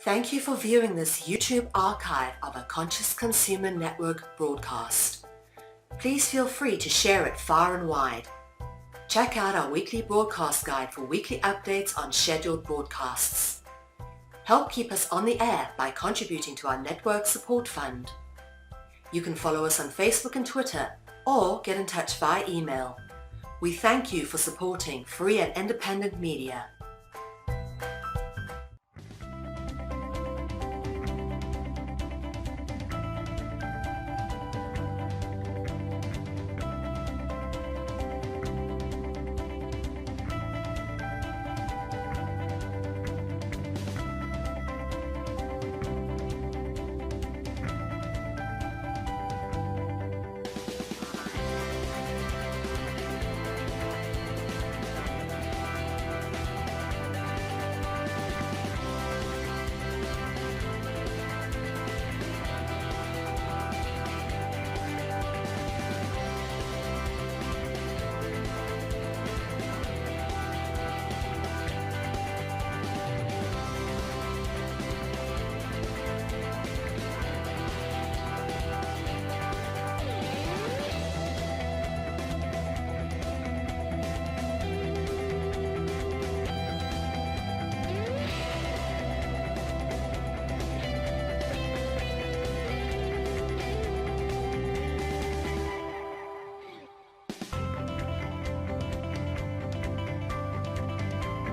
Thank you for viewing this YouTube archive of a Conscious Consumer Network broadcast. Please feel free to share it far and wide. Check out our weekly broadcast guide for weekly updates on scheduled broadcasts. Help keep us on the air by contributing to our network support fund. You can follow us on Facebook and Twitter or get in touch via email. We thank you for supporting free and independent media.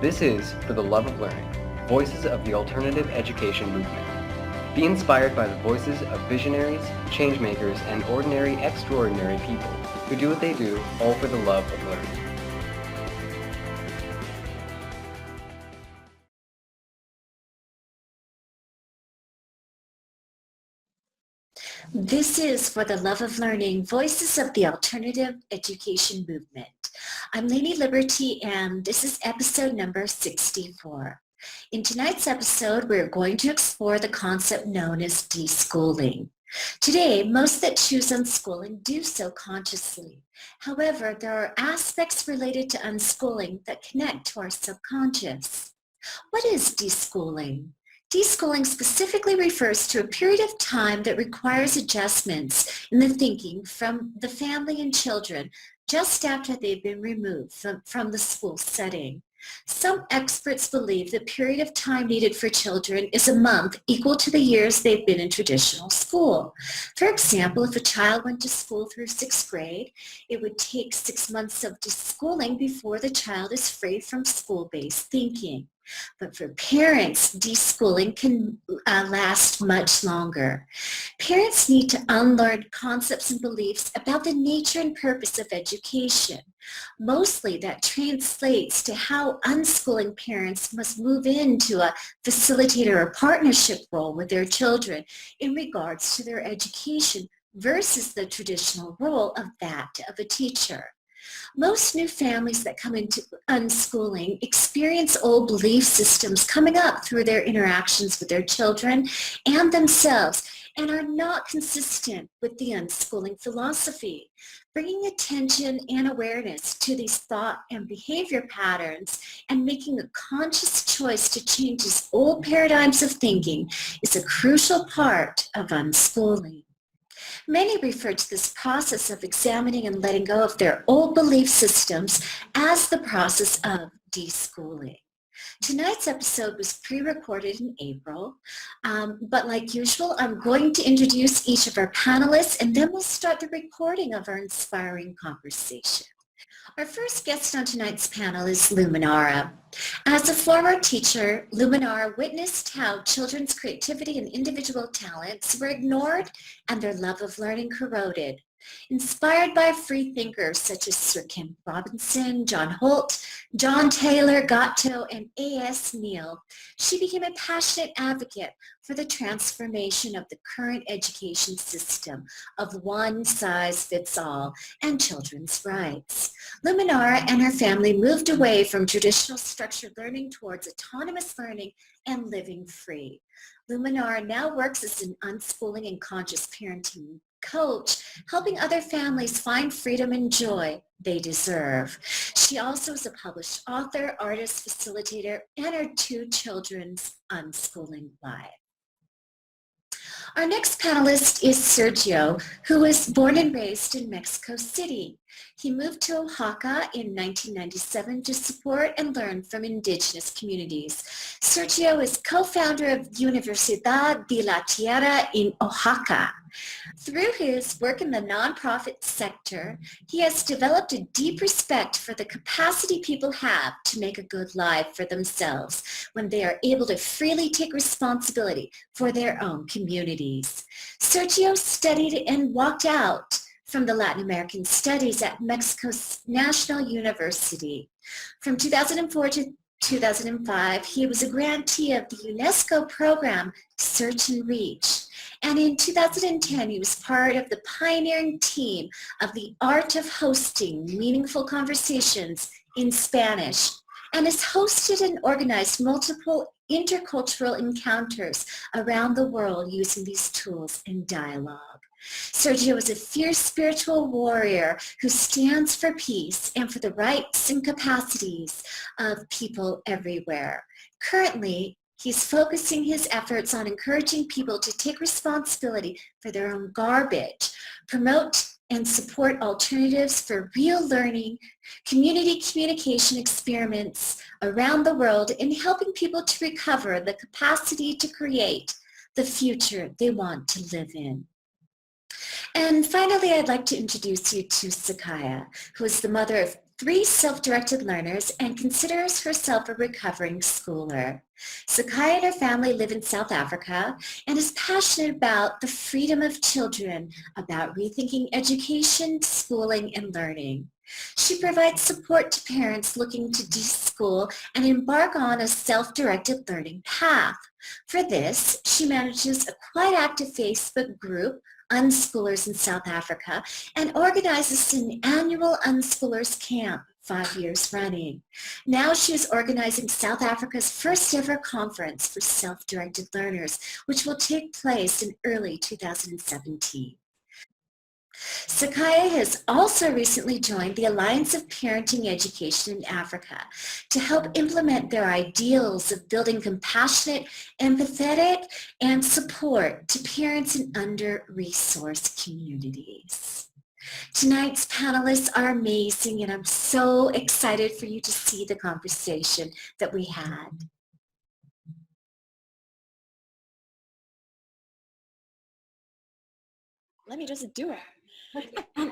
This is For the Love of Learning, Voices of the Alternative Education Movement. Be inspired by the voices of visionaries, changemakers, and ordinary, extraordinary people who do what they do all for the love of learning. This is For the Love of Learning, Voices of the Alternative Education Movement. I'm Lady Liberty, and this is episode number 64. In tonight's episode, we're going to explore the concept known as deschooling. Today, most that choose unschooling do so consciously. However, there are aspects related to unschooling that connect to our subconscious. What is deschooling? Deschooling specifically refers to a period of time that requires adjustments in the thinking from the family and children just after they've been removed from the school setting. Some experts believe the period of time needed for children is a month equal to the years they've been in traditional school. For example, if a child went to school through 6th grade, it would take 6 months of deschooling before the child is free from school-based thinking. But for parents, deschooling can last much longer. Parents need to unlearn concepts and beliefs about the nature and purpose of education. Mostly that translates to how unschooling parents must move into a facilitator or partnership role with their children in regards to their education versus the traditional role of that of a teacher. Most new families that come into unschooling experience old belief systems coming up through their interactions with their children and themselves and are not consistent with the unschooling philosophy. Bringing attention and awareness to these thought and behavior patterns and making a conscious choice to change these old paradigms of thinking is a crucial part of unschooling. Many refer to this process of examining and letting go of their old belief systems as the process of deschooling. Tonight's episode was pre-recorded in April, but like usual, I'm going to introduce each of our panelists, and then we'll start the recording of our inspiring conversation. Our first guest on tonight's panel is Luminara. As a former teacher, Luminara witnessed how children's creativity and individual talents were ignored and their love of learning corroded. Inspired by free thinkers such as Sir Ken Robinson, John Holt, John Taylor Gatto, and A.S. Neal, she became a passionate advocate for the transformation of the current education system of one size fits all and children's rights. Luminara and her family moved away from traditional structured learning towards autonomous learning and living free. Luminara now works as an unschooling and conscious parenting coach, helping other families find freedom and joy they deserve. She also is a published author, artist, facilitator, and her 2 children's unschooling life. Our next panelist is Sergio, who was born and raised in Mexico City. He moved to Oaxaca in 1997 to support and learn from indigenous communities. Sergio is co-founder of Universidad de la Tierra in Oaxaca. Through his work in the nonprofit sector, he has developed a deep respect for the capacity people have to make a good life for themselves when they are able to freely take responsibility for their own communities. Sergio studied and walked out from the Latin American Studies at Mexico's National University. From 2004 to 2005, he was a grantee of the UNESCO program Search and Reach. And in 2010, he was part of the pioneering team of the Art of Hosting Meaningful Conversations in Spanish, and has hosted and organized multiple intercultural encounters around the world using these tools and dialogue. Sergio is a fierce spiritual warrior who stands for peace and for the rights and capacities of people everywhere. Currently, he's focusing his efforts on encouraging people to take responsibility for their own garbage, promote and support alternatives for real learning, community communication experiments around the world, and helping people to recover the capacity to create the future they want to live in. And finally, I'd like to introduce you to Sakaya, who is the mother of 3 self-directed learners and considers herself a recovering schooler. Sakaya and her family live in South Africa and is passionate about the freedom of children, about rethinking education, schooling, and learning. She provides support to parents looking to de-school and embark on a self-directed learning path. For this, she manages a quite active Facebook group, Unschoolers in South Africa, and organizes an annual Unschoolers camp 5 years running. Now she is organizing South Africa's first ever conference for self-directed learners, which will take place in early 2017. Sakaya has also recently joined the Alliance of Parenting Education in Africa to help implement their ideals of building compassionate, empathetic, and support to parents in under-resourced communities. Tonight's panelists are amazing, and I'm so excited for you to see the conversation that we had. Let me just do it.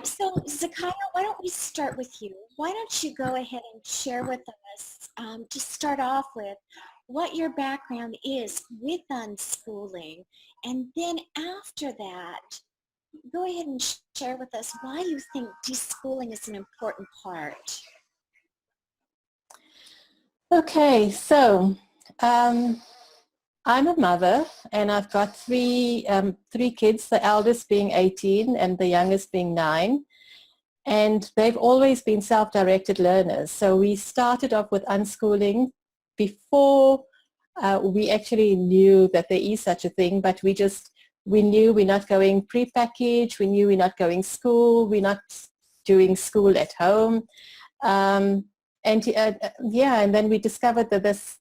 So Zakaya, why don't we start with you? Why don't you go ahead and share with us, to start off with, what your background is with unschooling, and then after that, go ahead and share with us why you think deschooling is an important part. Okay, so I'm a mother, and I've got three kids, the eldest being 18 and the youngest being 9. And they've always been self-directed learners. So we started off with unschooling before we actually knew that there is such a thing, but we knew we're not going pre-packaged, we knew we're not going school, we're not doing school at home. And then we discovered that there's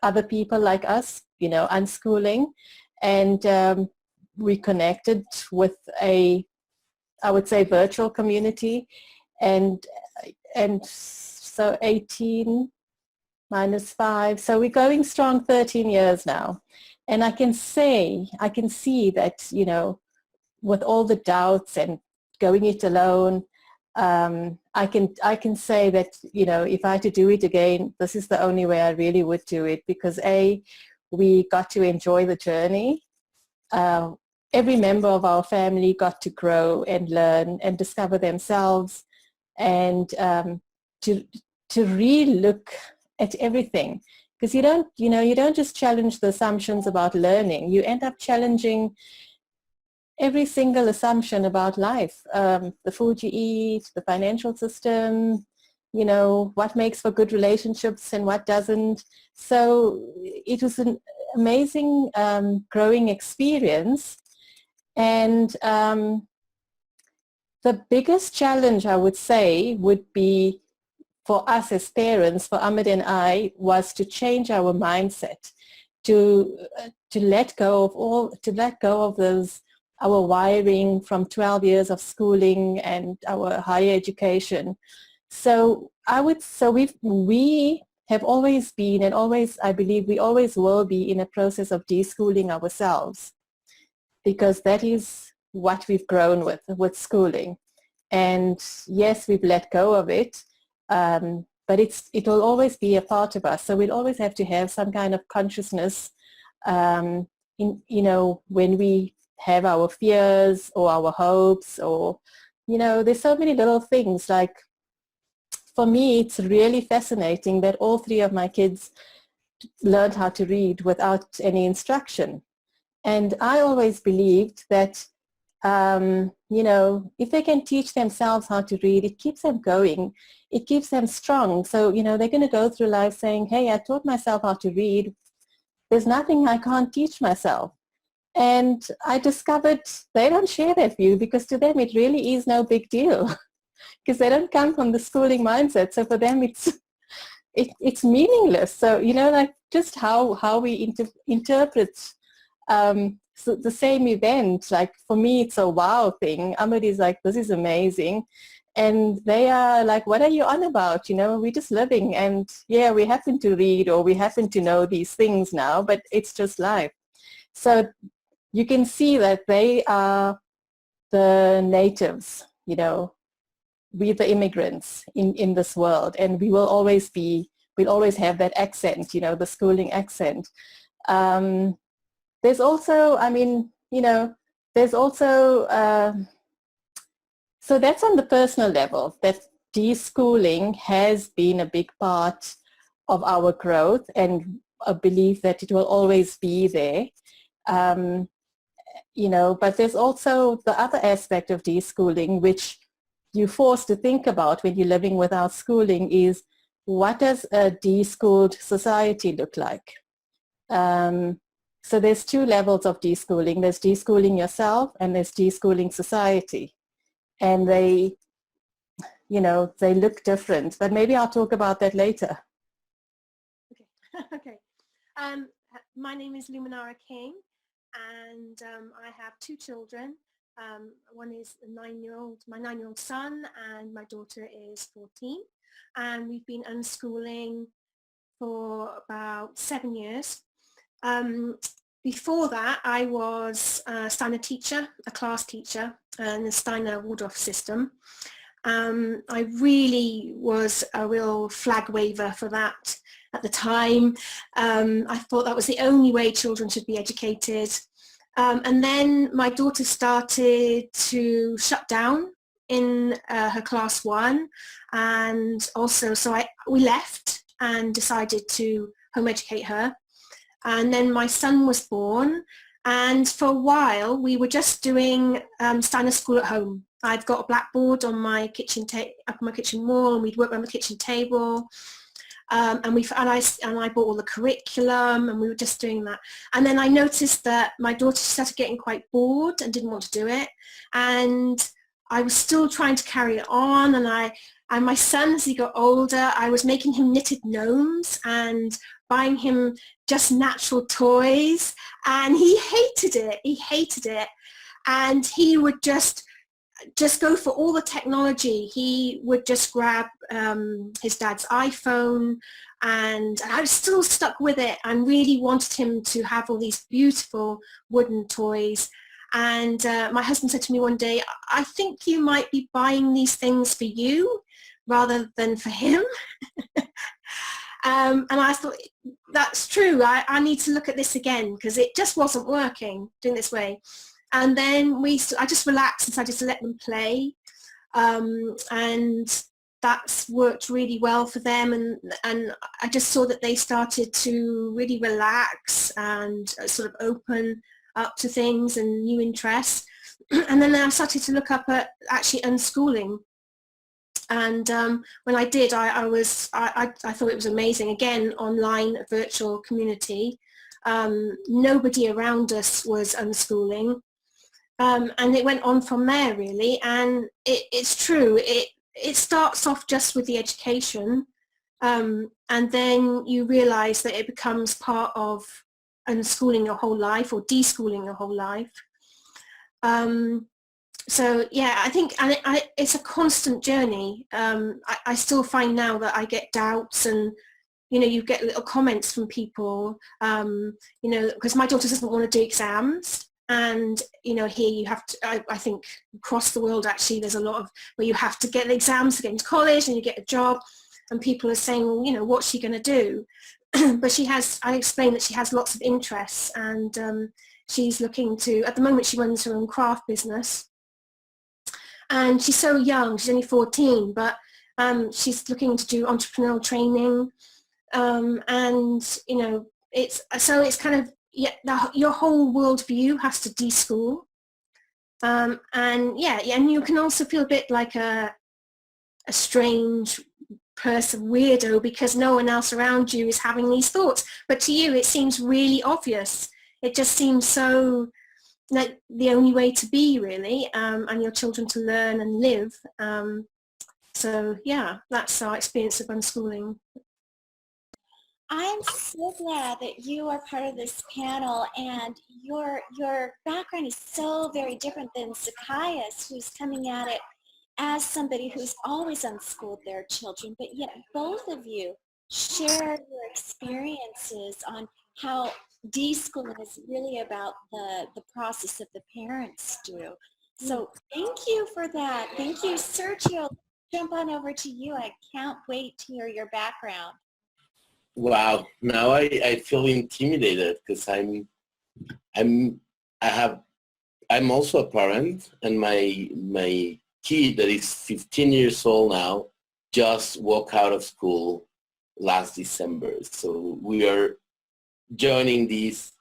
other people like us, unschooling, and we connected with I would say virtual community, and so 18 minus 5, so we're going strong 13 years now. And I can see that, with all the doubts and going it alone, I can say that, if I had to do it again, this is the only way I really would do it, because we got to enjoy the journey. Every member of our family got to grow and learn and discover themselves, and to re-look at everything. Because you don't just challenge the assumptions about learning, you end up challenging every single assumption about life, the food you eat, the financial system, what makes for good relationships and what doesn't. So it was an amazing growing experience. And the biggest challenge, I would say, would be for us as parents, for Ahmed and I, was to change our mindset, to let go of those, our wiring from 12 years of schooling and our higher education. So we have always been, and always, I believe we always will be, in a process of deschooling ourselves, because that is what we've grown with schooling. And yes, we've let go of it, but it will always be a part of us. So we'll always have to have some kind of consciousness, when we have our fears or our hopes, or, there's so many little things. Like, for me, it's really fascinating that all three of my kids learned how to read without any instruction. And I always believed that, if they can teach themselves how to read, it keeps them going. It keeps them strong. So, they're going to go through life saying, hey, I taught myself how to read. There's nothing I can't teach myself. And I discovered they don't share that view, because to them it really is no big deal, because they don't come from the schooling mindset. So for them it's meaningless. So, like just how we interpret so the same event. Like, for me, it's a wow thing. Ahmed is like, this is amazing. And they are like, what are you on about? We're just living, and yeah, we happen to read, or we happen to know these things now, but it's just life. So you can see that they are the natives, we're the immigrants in this world, and we'll always have that accent, the schooling accent. There's also, there's also, so that's on the personal level, that deschooling has been a big part of our growth, and a belief that it will always be there. But there's also the other aspect of deschooling, which you're forced to think about when you're living without schooling, is what does a deschooled society look like? So there's two levels of deschooling. There's deschooling yourself, and there's deschooling society. And they look different, but maybe I'll talk about that later. Okay. My name is Luminara King, and I have two children. One is my 9-year-old son, and my daughter is 14. And we've been unschooling for about 7 years. Before that, I was a Steiner teacher, a class teacher in the Steiner Waldorf system. I really was a real flag waver for that at the time. I thought that was the only way children should be educated. And then my daughter started to shut down in her class 1, and also we left and decided to home educate her. And then my son was born, and for a while we were just doing Steiner school at home. I've got a blackboard on my kitchen up on my kitchen wall, and we'd work around the kitchen table. And I bought all the curriculum, and we were just doing that. And then I noticed that my daughter started getting quite bored and didn't want to do it. And I was still trying to carry it on. And my son, as he got older, I was making him knitted gnomes and buying him just natural toys. And he hated it. He hated it. And he would just go for all the technology. He would just grab his dad's iPhone, and I was still stuck with it and really wanted him to have all these beautiful wooden toys. And my husband said to me one day, I think you might be buying these things for you rather than for him. And I thought, that's true. I need to look at this again, because it just wasn't working doing this way. And then I just relaxed and decided to let them play. And that's worked really well for them. And I just saw that they started to really relax and sort of open up to things and new interests. And then I started to look up at actually unschooling. And when I did, I thought it was amazing. Again, online virtual community. Nobody around us was unschooling. And it went on from there really. And it's true. It starts off just with the education, and then you realize that it becomes part of unschooling your whole life or deschooling your whole life. So yeah, I think it's a constant journey. I still find now that I get doubts, and you get little comments from people, because my daughter doesn't want to do exams. And here you have to, I think across the world actually there's a lot of where you have to get the exams to get into college and you get a job, and people are saying, well, what's she going to do? But I explained that she has lots of interests, and she's looking to, at the moment she runs her own craft business, and she's so young, she's only 14, but she's looking to do entrepreneurial training, and it's kind of, your whole worldview has to deschool, and you can also feel a bit like a strange person, weirdo, because no one else around you is having these thoughts, but to you it seems really obvious. It just seems so like the only way to be, really, and your children to learn and live. So yeah, that's our experience of unschooling. I'm so glad that you are part of this panel, and your background is so very different than Zacchaeus, who's coming at it as somebody who's always unschooled their children, but yet both of you share your experiences on how deschooling is really about the process that the parents do. So thank you for that. Thank you, Sergio. Jump on over to you. I can't wait to hear your background. Wow, now I feel intimidated because I'm also a parent, and my kid that is 15 years old now just walked out of school last December. So we are joining this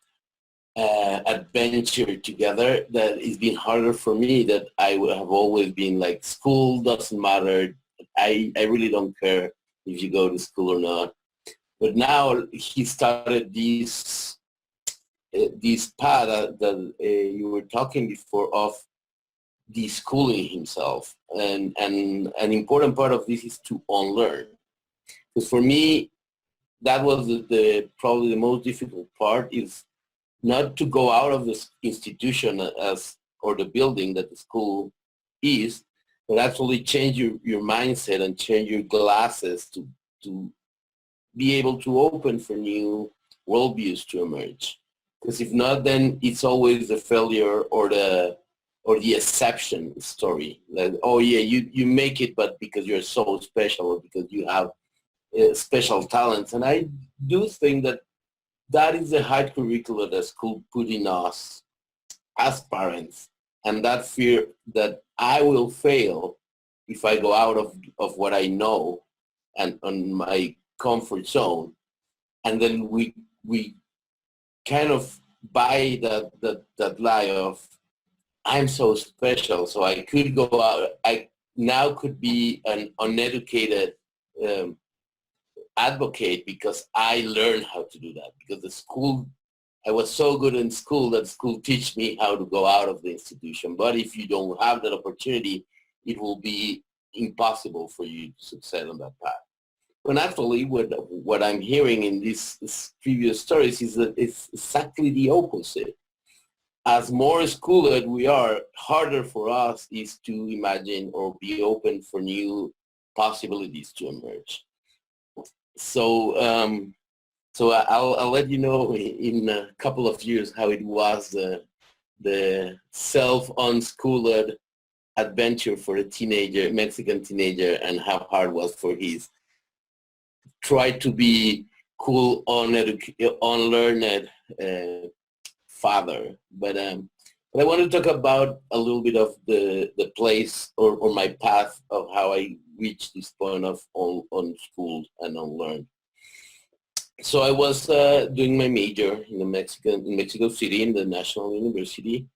adventure together that has been harder for me, that I have always been like, school doesn't matter. I really don't care if you go to school or not. But now he started this path that you were talking before of deschooling himself, and an important part of this is to unlearn. Because for me, that was probably the most difficult part, is not to go out of this institution or the building that the school is, but actually change your mindset and change your glasses to be able to open for new worldviews to emerge. Because if not, then it's always the failure or the exception story. Like, oh yeah, you make it, but because you're so special, or because you have special talents. And I do think that is the high curricula that school put in us as parents, and that fear that I will fail if I go out of what I know and on my comfort zone. And then we kind of buy that lie of, I'm so special, so I could go out. I now could be an uneducated advocate because I learned how to do that, because I was so good in school that school teach me how to go out of the institution. But if you don't have that opportunity, it will be impossible for you to succeed on that path. When actually what I'm hearing in these previous stories is that it's exactly the opposite. As more schooled we are, harder for us is to imagine or be open for new possibilities to emerge. So I'll let you know in a couple of years how it was the self-unschooled adventure for a Mexican teenager, and how hard it was for his try to be cool, unlearned father. But I want to talk about a little bit of the place or my path of how I reached this point of unschooled and unlearned. So I was doing my major in Mexico City in the National University,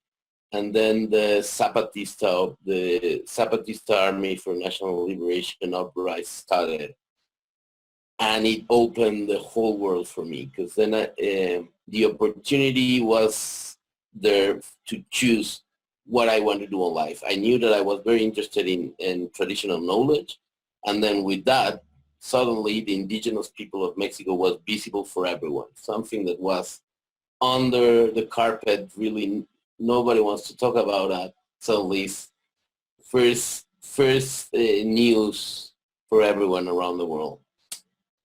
and then the Zapatista Army for National Liberation uprising started. And it opened the whole world for me, because then the opportunity was there to choose what I want to do in life. I knew that I was very interested in traditional knowledge. And then with that, suddenly the indigenous people of Mexico was visible for everyone, something that was under the carpet. Really, nobody wants to talk about that. Suddenly, it's first news for everyone around the world.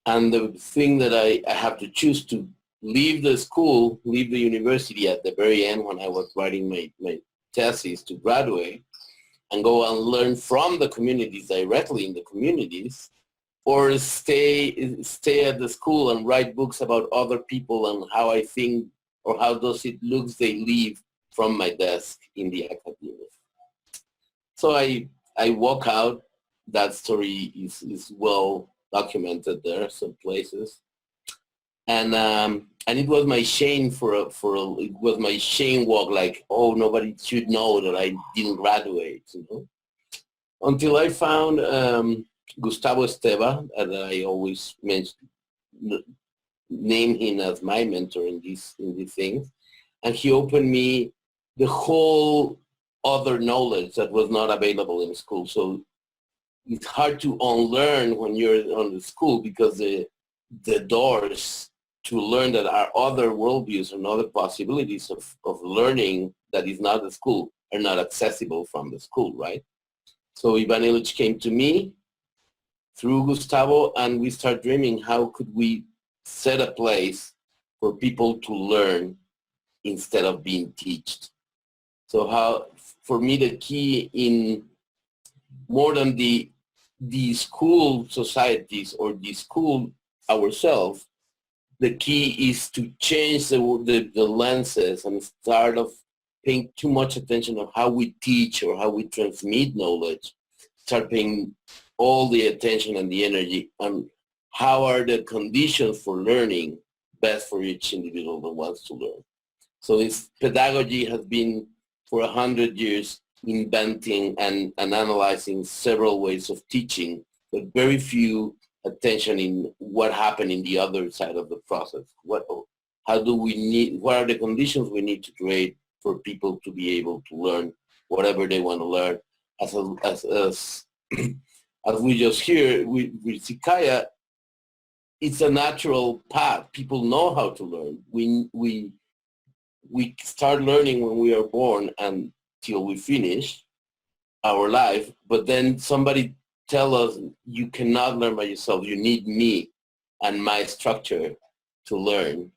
And the thing that I have to choose to leave the school, leave the university at the very end when I was writing my thesis to graduate, and go and learn from the communities directly in the communities, or stay at the school and write books about other people and how I think or how does it looks they leave from my desk in the academia. So I walk out. That story is well documented there, some places, and it was my shame it was my shame walk, like, oh, nobody should know that I didn't graduate, until I found Gustavo Esteva, and I always name him as my mentor in these things, and he opened me the whole other knowledge that was not available in school. So it's hard to unlearn when you're on the school, because the doors to learn that are other worldviews and other possibilities of learning that is not the school are not accessible from the school, right? So Ivan Illich came to me through Gustavo, and we start dreaming, how could we set a place for people to learn instead of being taught? So how, for me, the key in more than the school societies or the school ourselves, the key is to change the lenses and start of paying too much attention on how we teach or how we transmit knowledge. Start paying all the attention and the energy on how are the conditions for learning best for each individual that wants to learn. So this pedagogy has been for 100 years inventing and analyzing several ways of teaching, but very few attention in what happened in the other side of the process. What are the conditions we need to create for people to be able to learn whatever they want to learn? As we just hear with Sikaya, it's a natural path. People know how to learn. We start learning when we are born until we finish our life, but then somebody tell us, you cannot learn by yourself. You need me and my structure to learn.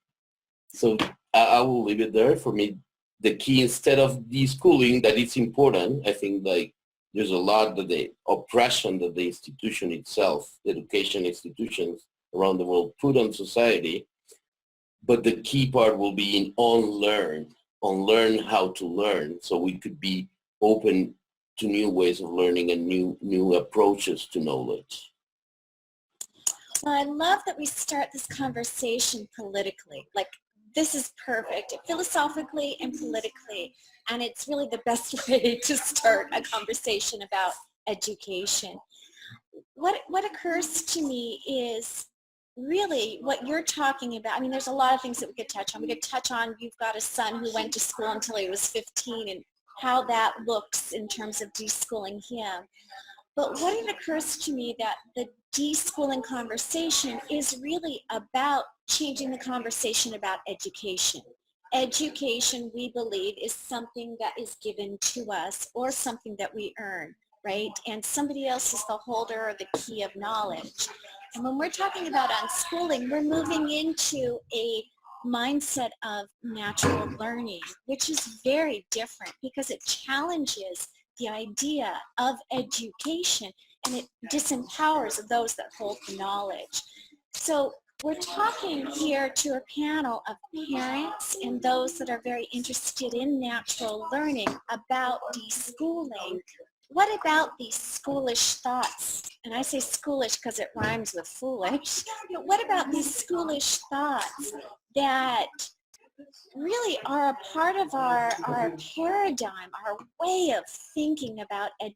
So I will leave it there. For me, the key, instead of deschooling, that it's important, I think, like, there's a lot that the oppression that the institution itself, the education institutions around the world put on society. But the key part will be in unlearn how to learn, so we could be open to new ways of learning and new approaches to knowledge. Well, I love that we start this conversation politically. Like, this is perfect, philosophically and politically, and it's really the best way to start a conversation about education. What occurs to me is really what you're talking about. I mean, there's a lot of things that we could touch on. We could touch on, you've got a son who went to school until he was 15 and how that looks in terms of deschooling him. But what it occurs to me that the deschooling conversation is really about changing the conversation about education. Education, we believe, is something that is given to us or something that we earn, right? And somebody else is the holder or the key of knowledge. And when we're talking about unschooling, we're moving into a mindset of natural learning, which is very different because it challenges the idea of education and it disempowers those that hold the knowledge. So we're talking here to a panel of parents and those that are very interested in natural learning about deschooling. What about these schoolish thoughts? And I say schoolish because it rhymes with foolish. But what about these schoolish thoughts that really are a part of our paradigm, our way of thinking about education?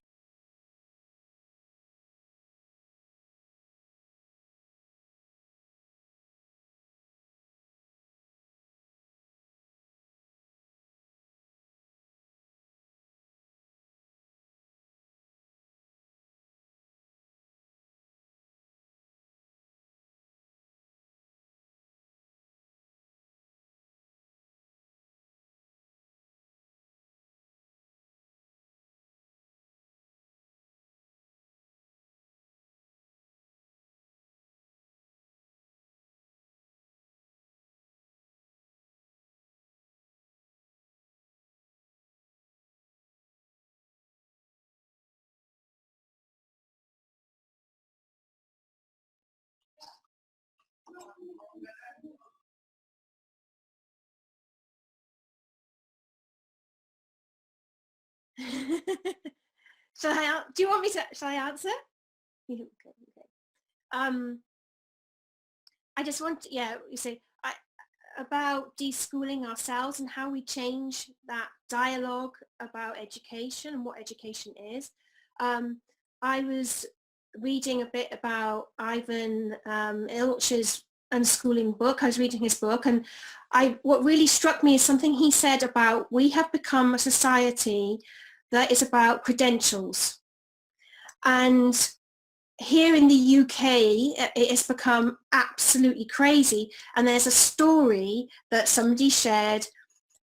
Do you want me to, shall I answer? Okay. I just want to, you say, about deschooling ourselves and how we change that dialogue about education and what education is. I was reading a bit about Ivan Ilch's Unschooling book. I was reading his book, and what really struck me is something he said about we have become a society that is about credentials. And here in the UK, it has become absolutely crazy. And there's a story that somebody shared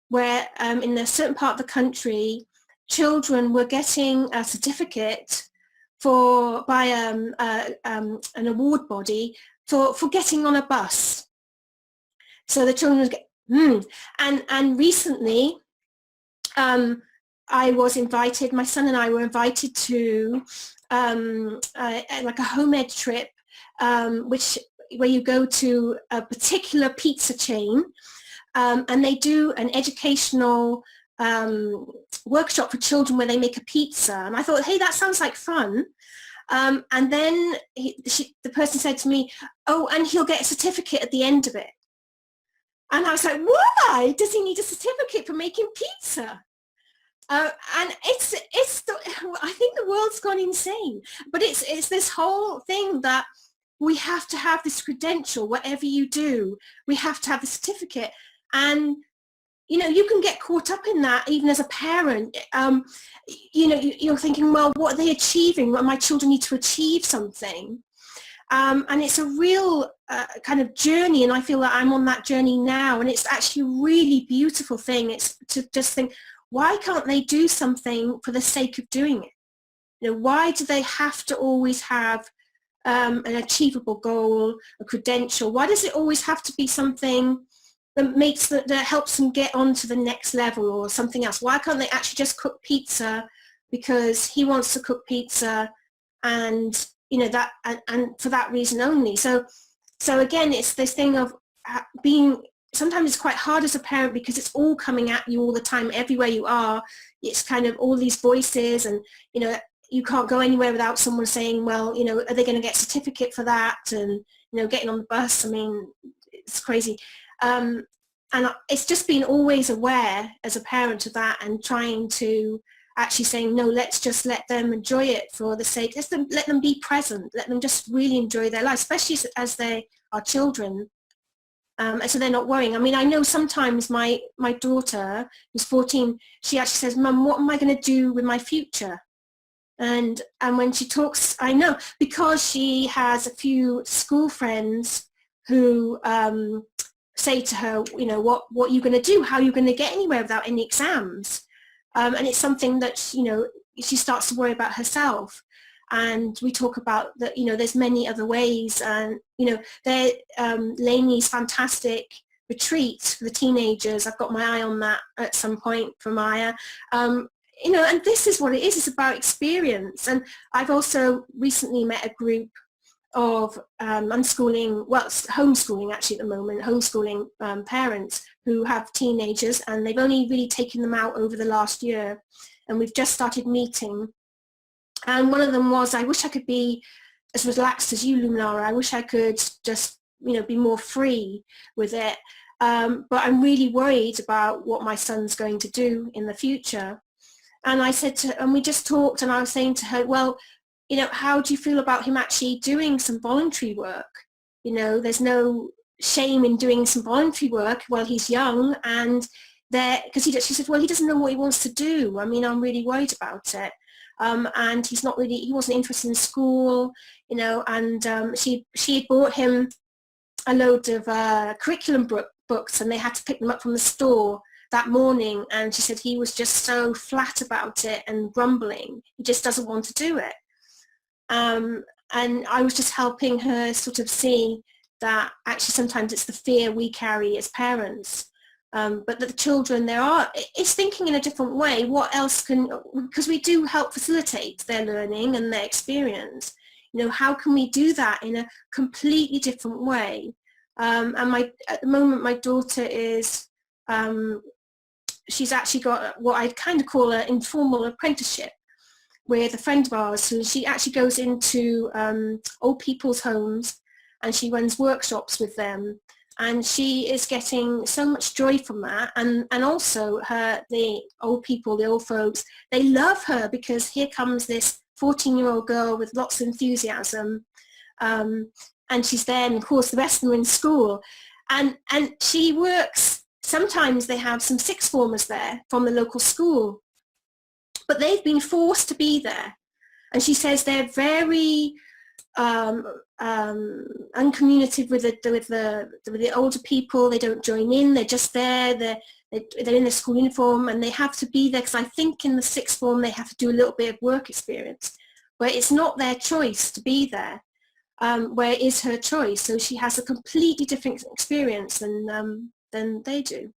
where in a certain part of the country, children were getting a certificate by an award body for getting on a bus. So the children would get, and recently, I was invited, my son and I were invited to like a home ed trip, where you go to a particular pizza chain, and they do an educational workshop for children where they make a pizza. And I thought, hey, that sounds like fun. And then the person said to me, oh, and he'll get a certificate at the end of it. And I was like, why does he need a certificate for making pizza? And I think the world's gone insane, but it's this whole thing that we have to have this credential. Whatever you do, we have to have the certificate. And, you know, you can get caught up in that even as a parent. You know, you're thinking, well, what are they achieving? Well, my children need to achieve something. And it's a real kind of journey, and I feel that I'm on that journey now, and it's actually a really beautiful thing. It's to just think, why can't they do something for the sake of doing it? You know, why do they have to always have an achievable goal, a credential? Why does it always have to be something that that helps them get on to the next level or something else? Why can't they actually just cook pizza because he wants to cook pizza, and you know that, and for that reason only? So again, it's this thing of being. Sometimes it's quite hard as a parent because it's all coming at you all the time, everywhere you are. It's kind of all these voices, and you know, you can't go anywhere without someone saying, well, you know, are they going to get a certificate for that? And you know, getting on the bus, I mean, it's crazy. And it's just being always aware as a parent of that, and trying to actually saying, no, let's just let them enjoy it for the sake, let them be present, let them just really enjoy their life, especially as they are children. So they're not worrying. I mean, I know sometimes my daughter, who's 14, she actually says, Mum, what am I going to do with my future? And when she talks, I know, because she has a few school friends who say to her, you know, what are you going to do? How are you going to get anywhere without any exams? And it's something that, you know, she starts to worry about herself. And we talk about that, you know, there's many other ways, and, you know, Lainey's fantastic retreat for the teenagers. I've got my eye on that at some point for Maya. You know, and this is what it is. It's about experience. And I've also recently met a group of unschooling, well, homeschooling actually at the moment, homeschooling parents who have teenagers, and they've only really taken them out over the last year. And we've just started meeting. And one of them was, I wish I could be as relaxed as you, Luminara. I wish I could just, you know, be more free with it. But I'm really worried about what my son's going to do in the future. And I said and we just talked, and I was saying to her, well, you know, how do you feel about him actually doing some voluntary work? You know, there's no shame in doing some voluntary work while he's young. And because she said, well, he doesn't know what he wants to do. I mean, I'm really worried about it. And he wasn't interested in school, you know, and she had bought him a load of curriculum books, and they had to pick them up from the store that morning. And she said he was just so flat about it and grumbling. He just doesn't want to do it. And I was just helping her sort of see that actually sometimes it's the fear we carry as parents. But the children, it's thinking in a different way. What else because we do help facilitate their learning and their experience. You know, how can we do that in a completely different way? And at the moment, my daughter is, she's actually got what I kind of call an informal apprenticeship with a friend of ours. So she actually goes into old people's homes and she runs workshops with them. And she is getting so much joy from that. And also the old people, the old folks, they love her because here comes this 14-year-old girl with lots of enthusiasm. And she's there, and of course the rest of them are in school. And she works, sometimes they have some sixth formers there from the local school, but they've been forced to be there. And she says they're very uncommunicative with the older people. They don't join in. They're just there. They're in their school uniform, and they have to be there because I think in the sixth form they have to do a little bit of work experience, where it's not their choice to be there. Where it is her choice. So she has a completely different experience than they do.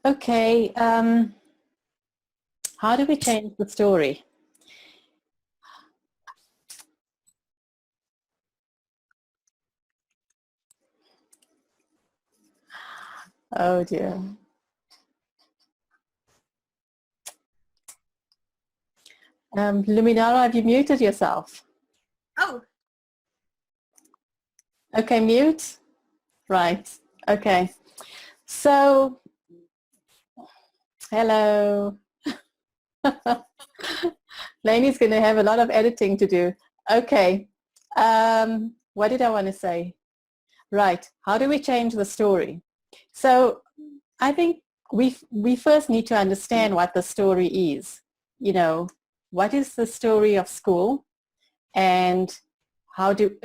Okay, how do we change the story? Oh dear. Luminara, have you muted yourself? Oh. Okay, mute. Right. Okay. So, hello. Lainey's going to have a lot of editing to do. Okay. What did I want to say? Right. How do we change the story? So I think we first need to understand what the story is. You know, what is the story of school, and how do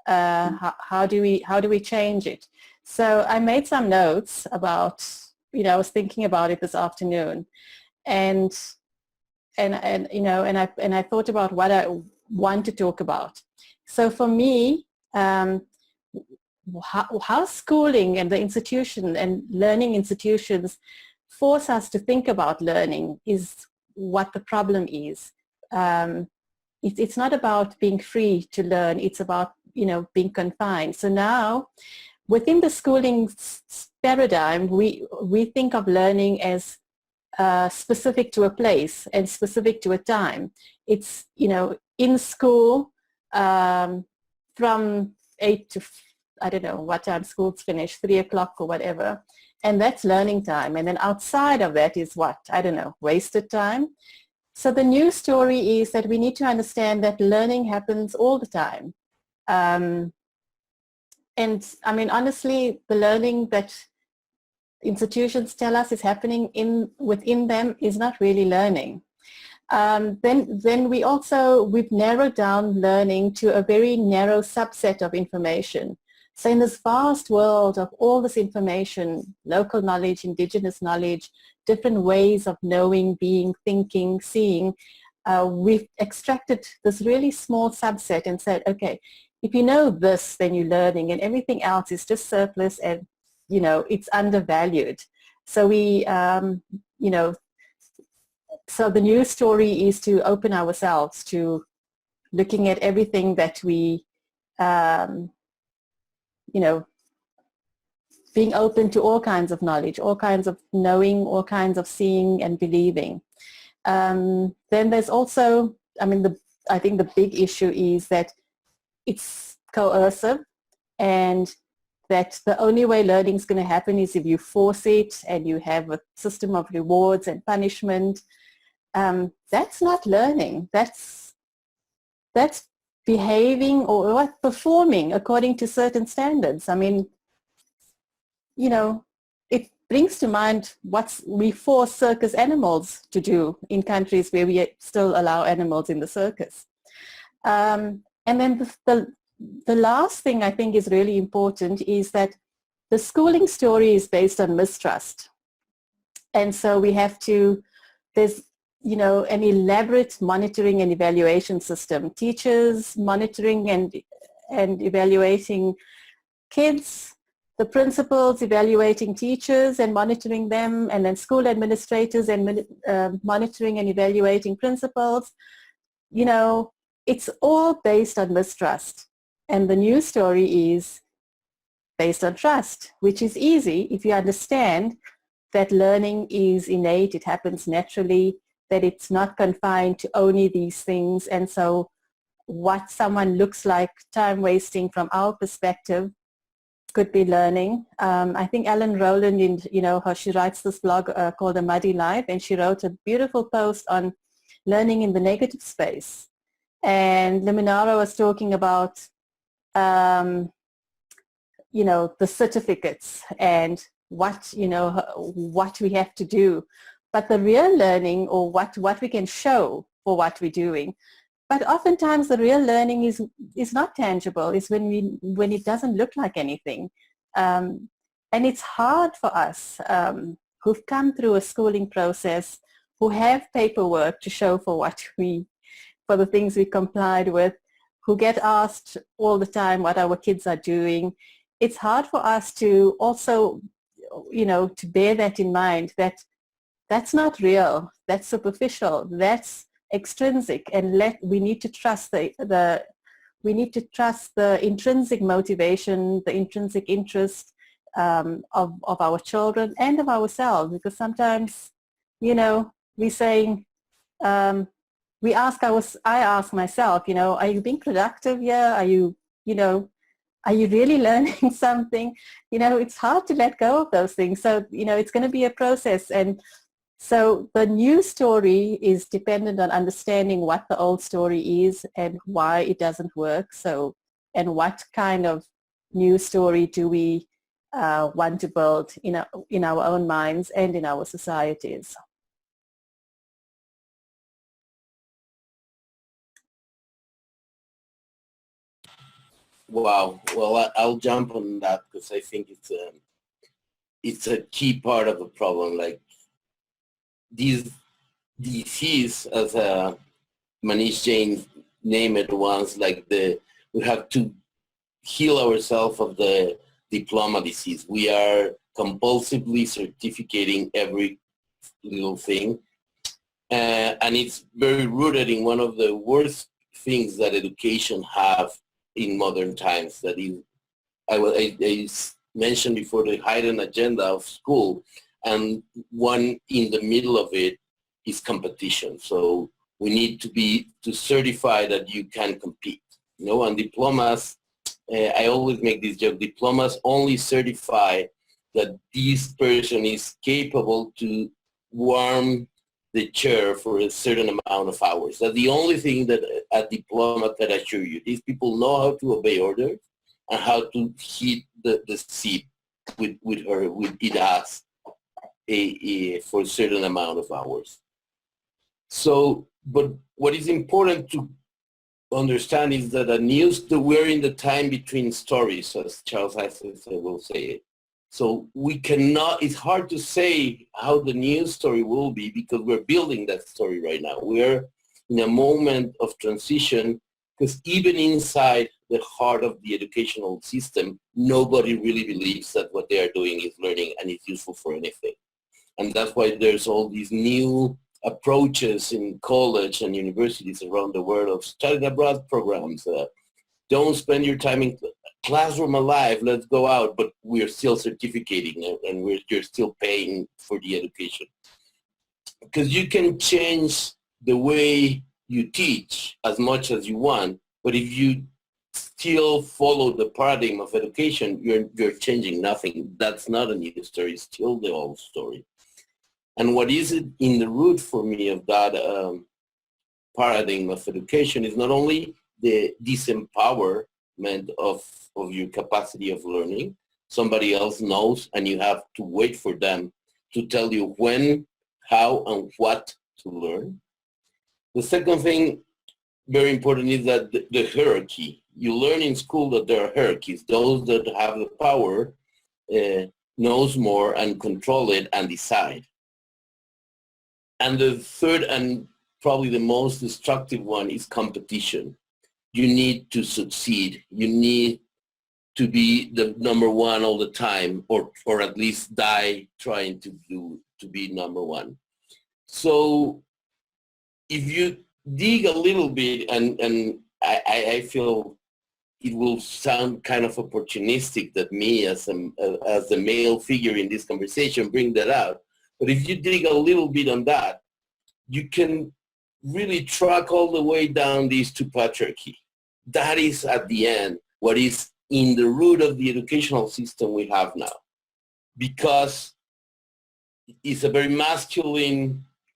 how do we change it? So I made some notes about, I was thinking about it this afternoon, and I thought about what I want to talk about. So for me, how schooling and the institution and learning institutions force us to think about learning is what the problem is. It's not about being free to learn. It's about, being confined. So now within the schooling paradigm, we think of learning as specific to a place and specific to a time. It's, in school from 8 to, I don't know what time schools finish, 3 o'clock or whatever. And that's learning time. And then outside of that is what? I don't know, wasted time. So the new story is that we need to understand that learning happens all the time. And I mean, honestly, the learning that institutions tell us is happening within them is not really learning. Then we've narrowed down learning to a very narrow subset of information. So in this vast world of all this information, local knowledge, indigenous knowledge, different ways of knowing, being, thinking, seeing, we've extracted this really small subset and said, okay, if you know this, then you're learning, and everything else is just surplus and, it's undervalued. So so the new story is to open ourselves to looking at everything that we, being open to all kinds of knowledge, all kinds of knowing, all kinds of seeing and believing. Then there's also, I think the big issue is that it's coercive, and that the only way learning is going to happen is if you force it and you have a system of rewards and punishment. That's not learning. That's behaving or performing according to certain standards. I mean, it brings to mind what we force circus animals to do in countries where we still allow animals in the circus. And then the last thing I think is really important is that the schooling story is based on mistrust. And so we have to, an elaborate monitoring and evaluation system. Teachers monitoring and evaluating kids, the principals evaluating teachers and monitoring them, and then school administrators and monitoring and evaluating principals. It's all based on mistrust. And the news story is based on trust, which is easy if you understand that learning is innate, it happens naturally, that it's not confined to only these things. And so what someone looks like time wasting from our perspective could be learning. I think Ellen Rowland, she writes this blog called A Muddy Life, and she wrote a beautiful post on learning in the negative space. And Luminara was talking about, the certificates and what we have to do. But the real learning, or what we can show for what we're doing. But oftentimes the real learning is not tangible. It's when it doesn't look like anything. And it's hard for us who've come through a schooling process, who have paperwork to show for the things we complied with, who get asked all the time what our kids are doing. It's hard for us to also, to bear that in mind, that that's not real, that's superficial, that's extrinsic, and we need to trust the intrinsic motivation, the intrinsic interest of our children and of ourselves, because sometimes, we're saying, I ask myself, are you being productive here? Are you really learning something? It's hard to let go of those things. So, it's going to be a process. And so the new story is dependent on understanding what the old story is and why it doesn't work. So, and what kind of new story do we want to build in our own minds and in our societies. Wow. Well, I'll jump on that because I think it's a key part of the problem. Like these disease, as Manish Jain named it once, like we have to heal ourselves of the diploma disease. We are compulsively certificating every little thing. And it's very rooted in one of the worst things that education have in modern times. That is, I mentioned before, the hidden agenda of school, and one in the middle of it is competition. So we need to certify that you can compete. And diplomas, I always make this joke, diplomas only certify that this person is capable to warm the chair for a certain amount of hours. That's the only thing that a diploma can assure you. These people know how to obey orders and how to heat the seat with it has for a certain amount of hours. So, but what is important to understand is that we're in the time between stories, as Charles Hayes will say it. So it's hard to say how the news story will be because we're building that story right now. We're in a moment of transition because even inside the heart of the educational system, nobody really believes that what they are doing is learning and is useful for anything. And that's why there's all these new approaches in college and universities around the world of study abroad programs. Don't spend your time in classroom alive, let's go out, but we're still certificating and you're still paying for the education. Because you can change the way you teach as much as you want, but if you still follow the paradigm of education, you're changing nothing. That's not a new story, it's still the old story. And what is it in the root for me of that paradigm of education is not only the disempowerment of your capacity of learning. Somebody else knows and you have to wait for them to tell you when, how, and what to learn. The second thing, very important, is that the hierarchy. You learn in school that there are hierarchies. Those that have the power knows more and control it and decide. And the third and probably the most destructive one is competition. You need to succeed. You need to be the number one all the time, or at least die trying to be number one. So if you dig a little bit, and I feel it will sound kind of opportunistic that me as a male figure in this conversation bring that out. But if you dig a little bit on that, you can really track all the way down these two patriarchy. That is at the end what is in the root of the educational system we have now, because it's a very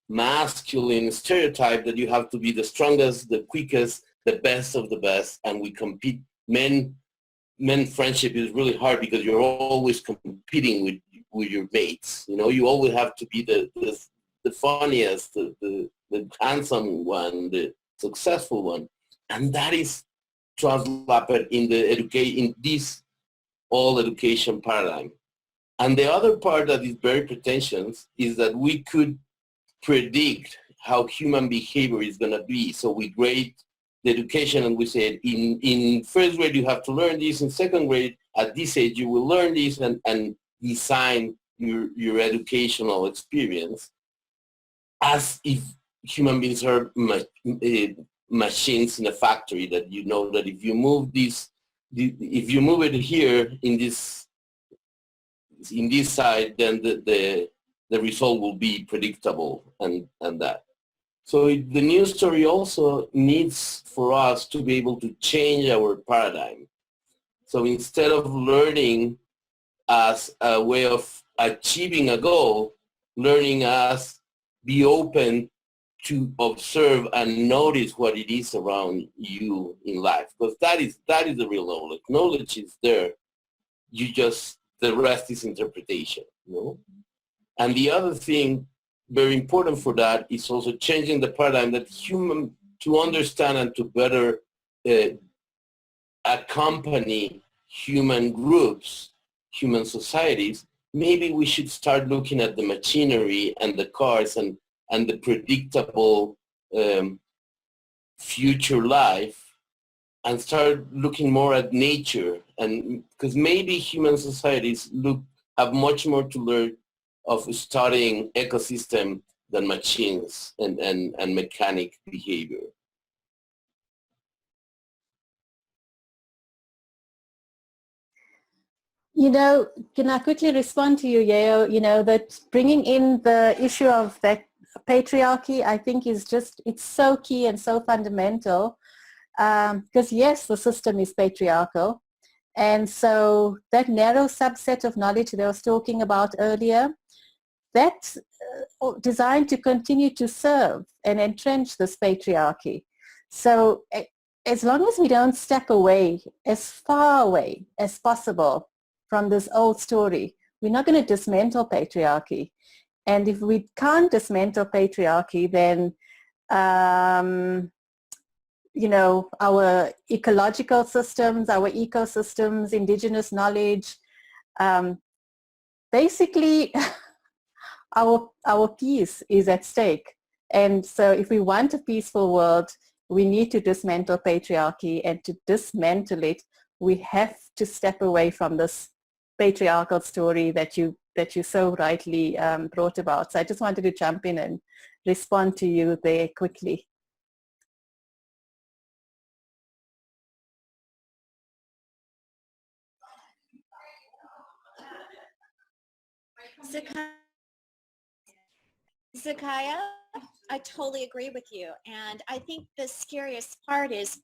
masculine stereotype that you have to be the strongest, the quickest, the best of the best, and we compete. Men friendship is really hard because you're always competing with your mates. You know, you always have to be the funniest, the handsome one, the successful one, and that is translated in this all education paradigm. And the other part that is very pretentious is that we could predict how human behavior is going to be. So we grade the education and we said in first grade you have to learn this, in second grade at this age you will learn this, and design your educational experience as if human beings are machines in a factory, that you know that if you move if you move it here in this side, then the result will be predictable and that. So the news story also needs for us to be able to change our paradigm. So instead of learning as a way of achieving a goal, learning as be open to observe and notice what it is around you in life, because that is the real knowledge. Knowledge is there. The rest is interpretation, you know? And the other thing very important for that is also changing the paradigm that to understand and to better accompany human groups, human societies, maybe we should start looking at the machinery and the cars and the predictable future life, and start looking more at nature, and because maybe human societies have much more to learn of studying ecosystem than machines and mechanic behavior. You know, can I quickly respond to you, Yeo? You know, that bringing in the issue of that patriarchy, I think it's so key and so fundamental, because yes, the system is patriarchal. And so that narrow subset of knowledge that I was talking about earlier, that's designed to continue to serve and entrench this patriarchy. So as long as we don't step away, as far away as possible from this old story, we're not going to dismantle patriarchy. And if we can't dismantle patriarchy, then you know, our ecological systems, our ecosystems, indigenous knowledge, basically our peace is at stake. And so if we want a peaceful world, we need to dismantle patriarchy, and to dismantle it, we have to step away from this patriarchal story that you so rightly brought about. So I just wanted to jump in and respond to you there quickly. Zakaya, I totally agree with you. And I think the scariest part is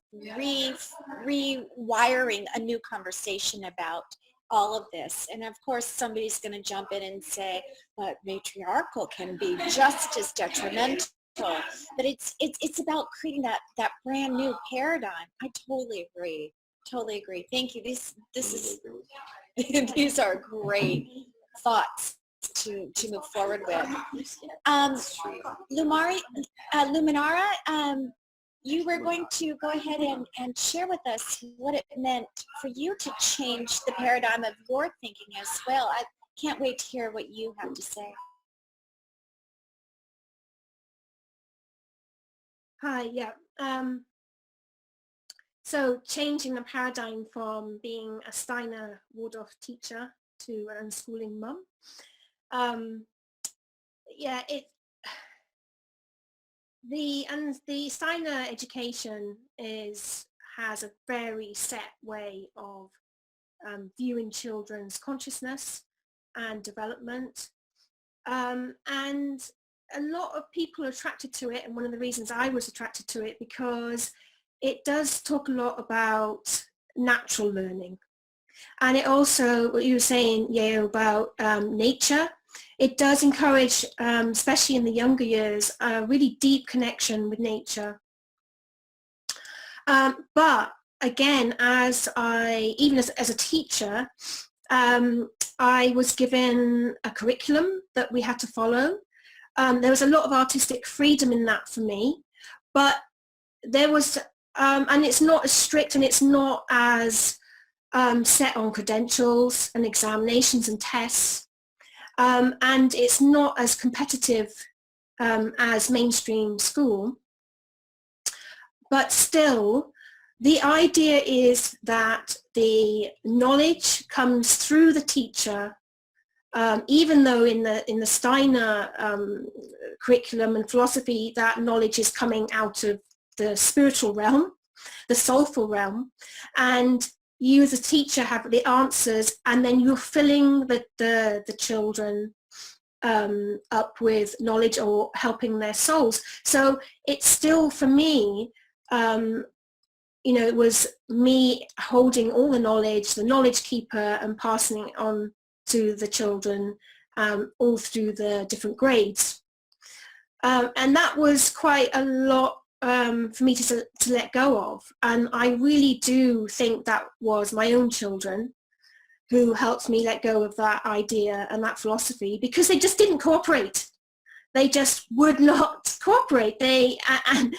rewiring a new conversation about all of this. And of course, somebody's going to jump in and say, but matriarchal can be just as detrimental. But it's about creating that brand new paradigm. I totally agree. Totally agree. Thank you. This is these are great thoughts to move forward with. Luminara, you were going to go ahead and share with us what it meant for you to change the paradigm of your thinking as well. I can't wait to hear what you have to say. Hi, yeah. So changing the paradigm from being a Steiner Waldorf teacher to an unschooling mum. Yeah, the Steiner education has a very set way of viewing children's consciousness and development. And a lot of people are attracted to it, and one of the reasons I was attracted to it, because it does talk a lot about natural learning. And it also, what you were saying, yeah, about nature, it does encourage, especially in the younger years, a really deep connection with nature. But again, even as a teacher, I was given a curriculum that we had to follow. There was a lot of artistic freedom in that for me, but there was, and it's not as strict and it's not as set on credentials and examinations and tests, and it's not as competitive as mainstream school. But still, the idea is that the knowledge comes through the teacher, even though in the Steiner curriculum and philosophy, that knowledge is coming out of the spiritual realm, the soulful realm, and you as a teacher have the answers, and then you're filling the children up with knowledge or helping their souls. So it's still, for me, you know, it was me holding all the knowledge keeper, and passing it on to the children all through the different grades. And that was quite a lot for me to let go of. And I really do think that was my own children who helped me let go of that idea and that philosophy, because they just didn't cooperate. They just would not cooperate. And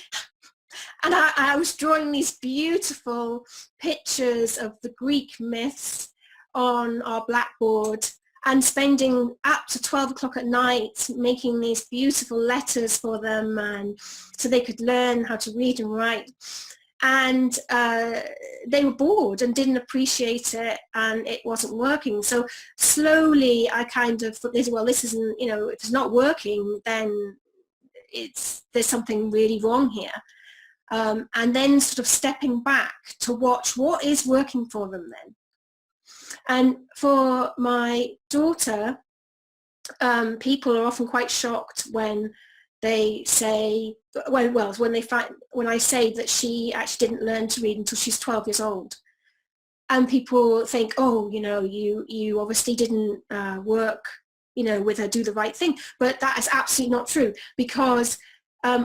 I was drawing these beautiful pictures of the Greek myths on our blackboard, and spending up to 12 o'clock at night making these beautiful letters for them, and so they could learn how to read and write. And they were bored and didn't appreciate it, and it wasn't working. So slowly I kind of thought, well, this isn't, you know, if it's not working, then there's something really wrong here. And then sort of stepping back to watch what is working for them then. And for my daughter, people are often quite shocked when they say, when I say that she actually didn't learn to read until she's 12 years old. And people think, oh, you know, you obviously didn't work, you know, with her, do the right thing. But that is absolutely not true, because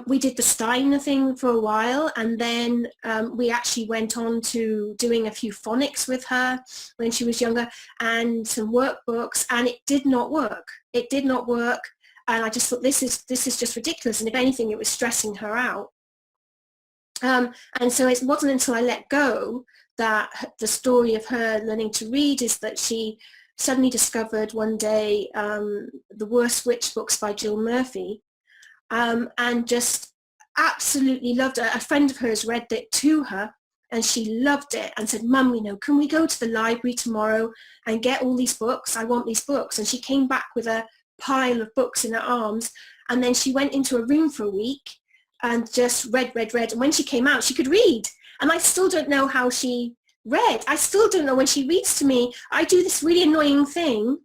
we did the Steiner thing for a while, and then we actually went on to doing a few phonics with her when she was younger, and some workbooks, and it did not work. It did not work, and I just thought, this is just ridiculous, and if anything, it was stressing her out. And so it wasn't until I let go that the story of her learning to read is that she suddenly discovered one day The Worst Witch books by Jill Murphy, and just absolutely loved it. A friend of hers read it to her, and she loved it and said, Mum, you know, can we go to the library tomorrow and get all these books? I want these books. And she came back with a pile of books in her arms, and then she went into a room for a week and just read. And when she came out, she could read. And I still don't know how she read. I still don't know. When she reads to me, I do this really annoying thing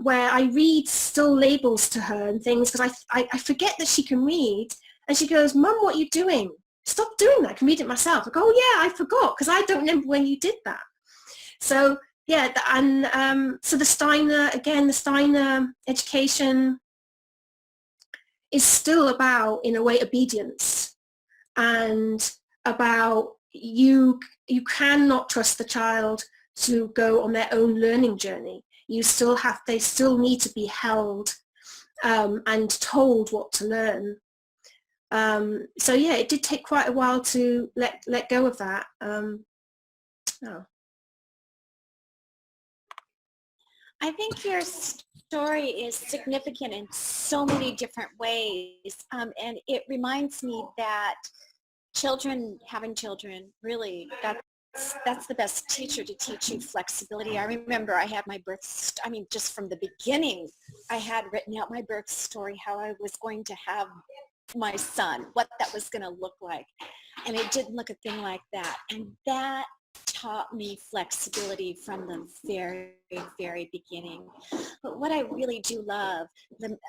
where I read still labels to her and things, because I forget that she can read. And she goes, Mum, what are you doing? Stop doing that. I can read it myself. I go, oh yeah, I forgot, because I don't remember when you did that. So yeah, and so the Steiner education is still about, in a way, obedience, and about you cannot trust the child to go on their own learning journey. They still need to be held and told what to learn. So yeah, it did take quite a while to let go of that. I think your story story is significant in so many different ways, and it reminds me that having children, really, that's the best teacher to teach you flexibility. I remember I had my just from the beginning, I had written out my birth story, how I was going to have my son, what that was going to look like. And it didn't look a thing like that. And that taught me flexibility from the very, very beginning. But what I really do love,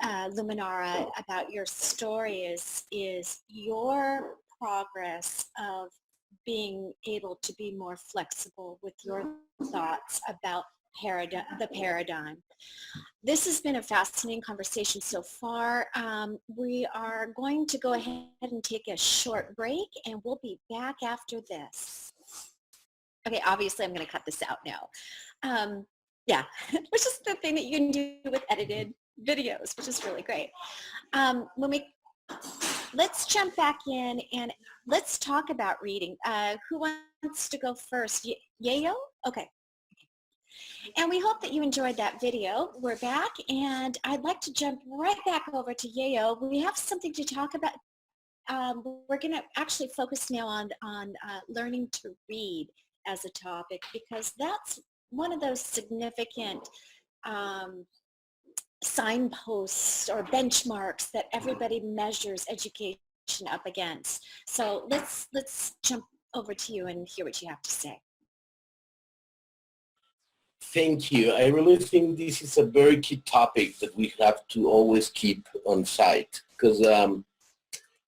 Luminara, about your story is your progress of being able to be more flexible with your thoughts about the paradigm. This has been a fascinating conversation so far. We are going to go ahead and take a short break, and we'll be back after this. Okay, obviously I'm going to cut this out now. Yeah, which is the thing that you can do with edited videos, which is really great. Let's jump back in and let's talk about reading. Who wants to go first? Yayo? Okay. And we hope that you enjoyed that video. We're back, and I'd like to jump right back over to Yayo. We have something to talk about. We're going to actually focus now on learning to read as a topic, because that's one of those significant signposts or benchmarks that everybody measures education up against. So let's jump over to you and hear what you have to say. Thank you. I really think this is a very key topic that we have to always keep on sight, because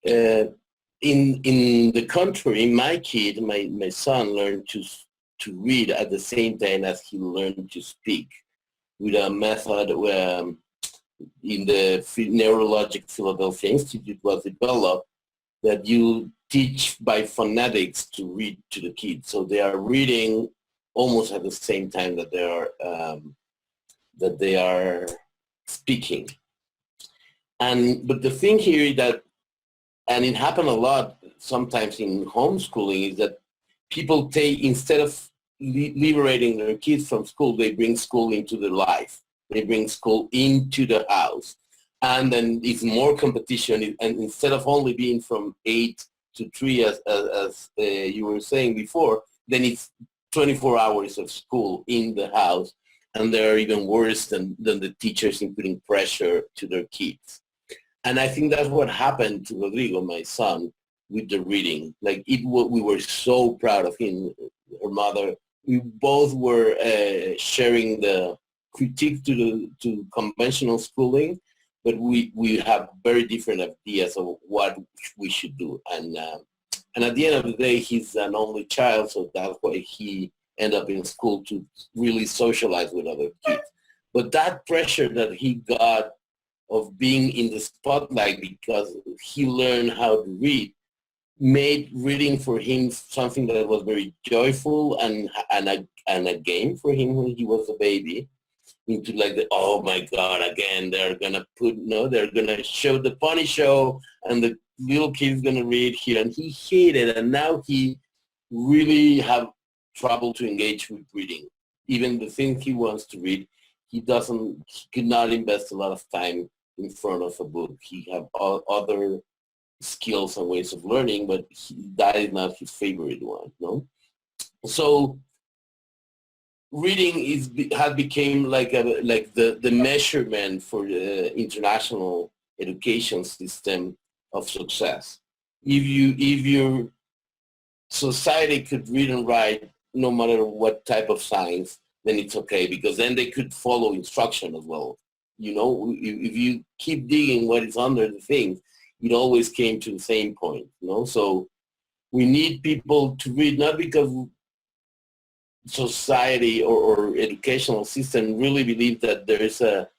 in the country, my son learned to read at the same time as he learned to speak, with a method where in the Neurologic Philadelphia Institute was developed that you teach by phonetics to read to the kids. So they are reading almost at the same time that they are speaking. But the thing here is that, and it happened a lot sometimes in homeschooling, is that people instead of liberating their kids from school, they bring school into their life. They bring school into the house. And then it's more competition. And instead of only being from 8 to 3, as you were saying before, then it's 24 hours of school in the house. And they're even worse than the teachers in putting pressure to their kids. And I think that's what happened to Rodrigo, my son, with the reading. Like, we were so proud of him, her mother. We both were sharing the critique to conventional schooling, but we have very different ideas of what we should do. And at the end of the day, he's an only child, so that's why he ended up in school to really socialize with other kids. But that pressure that he got of being in the spotlight because he learned how to read made reading for him something that was very joyful and a game for him when he was a baby, into like oh my God, again, they're gonna show the funny show and the little kid's gonna read here, and he hated it, and now he really have trouble to engage with reading. Even the things he wants to read, he could not invest a lot of time in front of a book. He have other skills and ways of learning, but that is not his favorite one. No, so reading has become like the measurement for the international education system of success. If your society could read and write, no matter what type of science, then it's okay, because then they could follow instruction as well. You know, if you keep digging what is under the thing, it always came to the same point. You know, so we need people to read, not because society or educational system really believe that there is a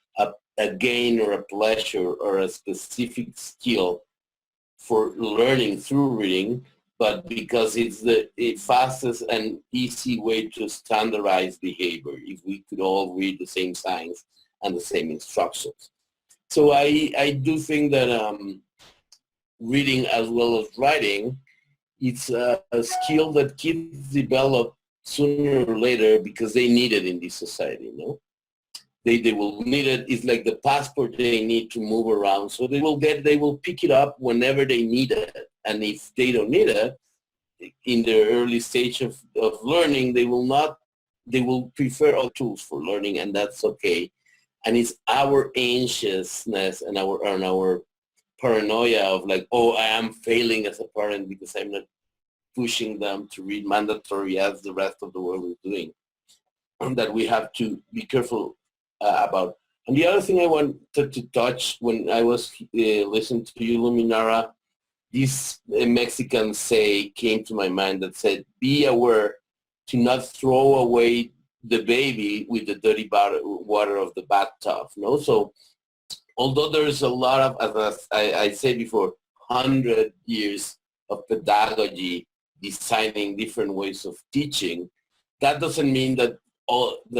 gain or a pleasure or a specific skill for learning through reading, but because it's the fastest and easy way to standardize behavior, if we could all read the same signs and the same instructions. So I do think that reading as well as writing, it's a skill that kids develop sooner or later because they need it in this society, you know? they will need it. It's like the passport they need to move around. So they will pick it up whenever they need it. And if they don't need it in the early stage of learning, they will prefer other tools for learning, and that's okay. And it's our anxiousness and our paranoia of like, oh, I am failing as a parent because I'm not pushing them to read mandatory as the rest of the world is doing, that we have to be careful about. And the other thing I wanted to touch when I was listening to you, Luminara, this Mexican say came to my mind that said, be aware to not throw away the baby with the dirty water of the bathtub. No? So although there's a lot of, as I said before, 100 years of pedagogy designing different ways of teaching, that doesn't mean that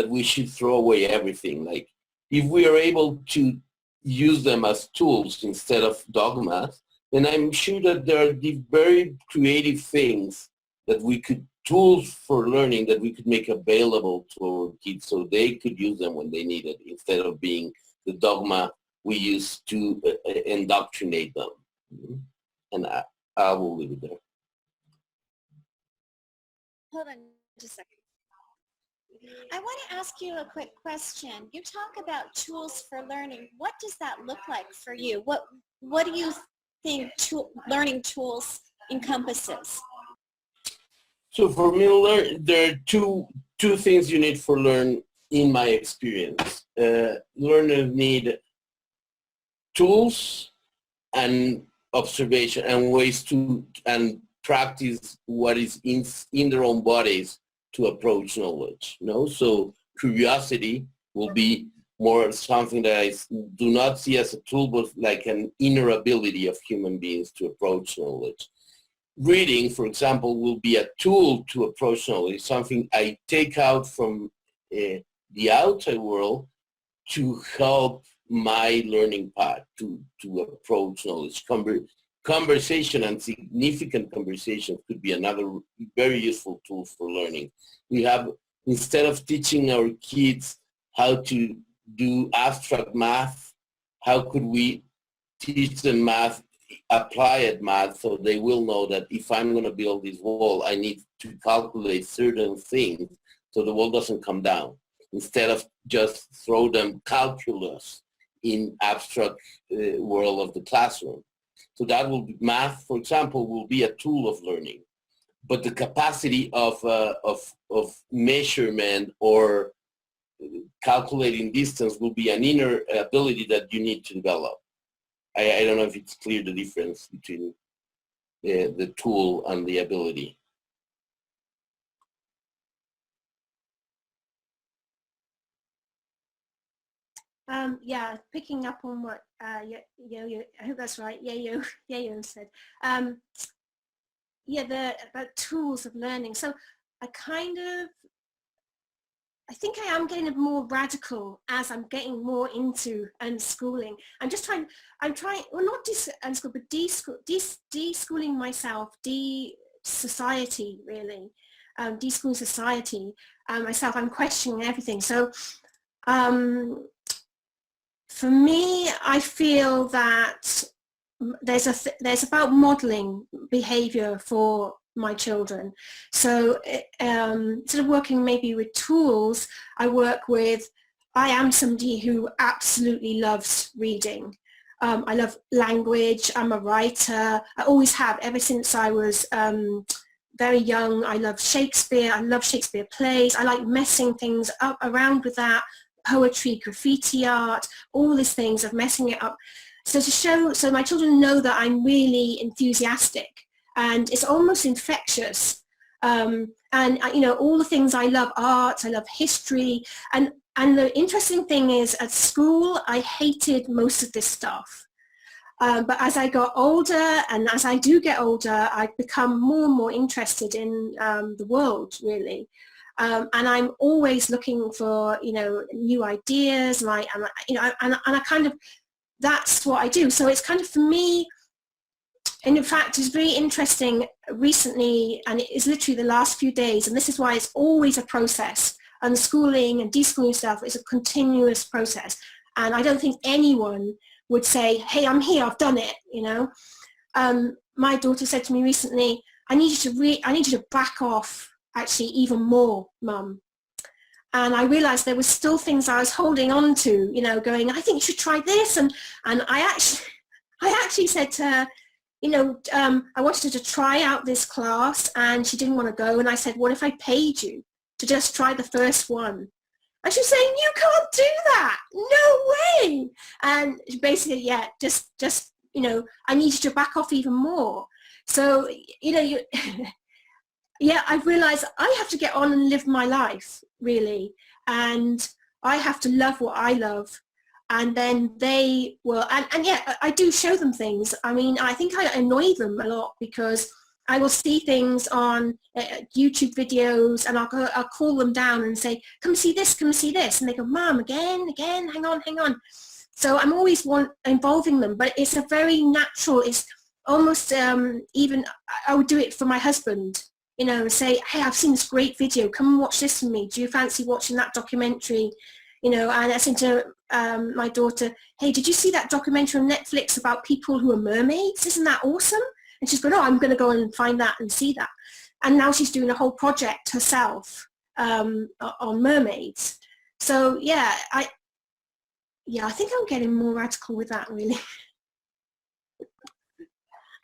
we should throw away everything. Like, if we are able to use them as tools instead of dogmas, then I'm sure that there are the very creative things that we could, tools for learning that we could make available to our kids so they could use them when they need it, instead of being the dogma we use to indoctrinate them. And I will leave it there. Hold on just a second. I want to ask you a quick question. You talk about tools for learning. What does that look like for you? What do you think learning tools encompasses? So for me, there are two things you need for learn in my experience. Learners need tools and observation and ways to practice what is in their own bodies to approach knowledge. So curiosity will be more something that I do not see as a tool, but like an inner ability of human beings to approach knowledge. Reading, for example, will be a tool to approach knowledge, something I take out from the outside world to help my learning path to approach knowledge. Conversation and significant conversation could be another very useful tool for learning. We have, instead of teaching our kids how to do abstract math, how could we teach them math, applied math, so they will know that if I'm going to build this wall, I need to calculate certain things so the wall doesn't come down, instead of just throw them calculus in abstract world of the classroom. So that will be, math, for example, will be a tool of learning. But the capacity of measurement or calculating distance will be an inner ability that you need to develop. I don't know if it's clear the difference between the tool and the ability. Yeah, picking up on what Yo-Yo, I hope that's right, Yo-Yo said. Yeah, about tools of learning. So I think I am getting more radical as I'm getting more into unschooling. I'm trying, well, not unschool, but deschooling myself, society really, deschooling society myself. I'm questioning everything. So for me, I feel that there's about modeling behavior for my children. So instead of working maybe with tools, I am somebody who absolutely loves reading. I love language. I'm a writer. I always have, ever since I was very young. I love Shakespeare. I love Shakespeare plays. I like messing things up around with that. Poetry, graffiti art, all these things of messing it up. So my children know that I'm really enthusiastic, and it's almost infectious. And all the things I love, art, I love history, and the interesting thing is, at school I hated most of this stuff. But as I got older, and as I do get older, I've become more and more interested in the world, really. And I'm always looking for, new ideas, and I kind of, that's what I do. So it's kind of, for me, and in fact, it's very interesting recently, and it is literally the last few days, and this is why it's always a process. unschooling and deschooling stuff is a continuous process. And I don't think anyone would say, hey, I'm here, I've done it, you know. My daughter said to me recently, I need you to back off actually even more, Mum. And I realized there were still things I was holding on to, you know, going, I think you should try this. And I actually said to her, you know, I wanted her to try out this class and she didn't want to go. And I said, what if I paid you to just try the first one? And she was saying, you can't do that. No way. And basically, yeah, just, you know, I need you to back off even more. So, you know, yeah, I've realized I have to get on and live my life, really. And I have to love what I love. And then they will, and yeah, I do show them things. I mean, I think I annoy them a lot because I will see things on YouTube videos and I'll call them down and say, come see this, come see this. And they go, Mom, again, hang on. So I'm always involving them, but it's a very natural, it's almost even, I would do it for my husband, you know, say, hey, I've seen this great video, come and watch this with me. Do you fancy watching that documentary? You know, and I said to my daughter, hey, did you see that documentary on Netflix about people who are mermaids? Isn't that awesome? And she's going, oh, I'm going to go and find that and see that. And now she's doing a whole project herself on mermaids. So yeah, I think I'm getting more radical with that, really.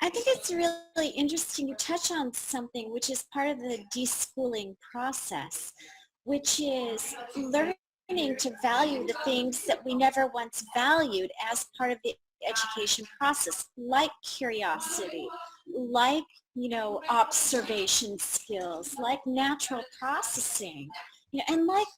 I think it's really interesting. You touch on something which is part of the deschooling process, which is learning to value the things that we never once valued as part of the education process, like curiosity, like, you know, observation skills, like natural processing, you know, and like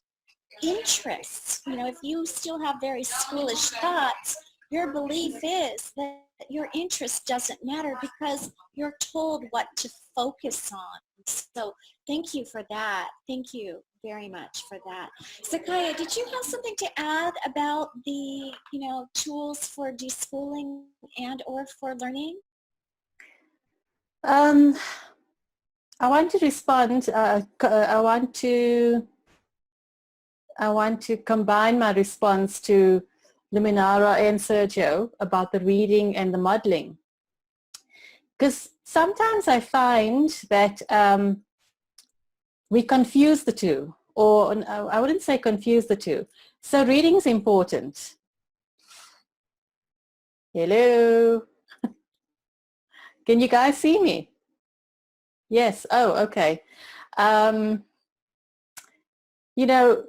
interests. You know, if you still have very schoolish thoughts, your belief is that your interest doesn't matter because you're told what to focus on. So thank you for that. Thank you very much for that. Zakaya, did you have something to add about the, you know, tools for deschooling and or for learning? I want to respond. I want to combine my response to Luminara and Sergio about the reading and the modeling. Because sometimes I find that we confuse the two, or I wouldn't say confuse the two. So reading is important. Hello? Can you guys see me? Yes. Oh, okay. You know,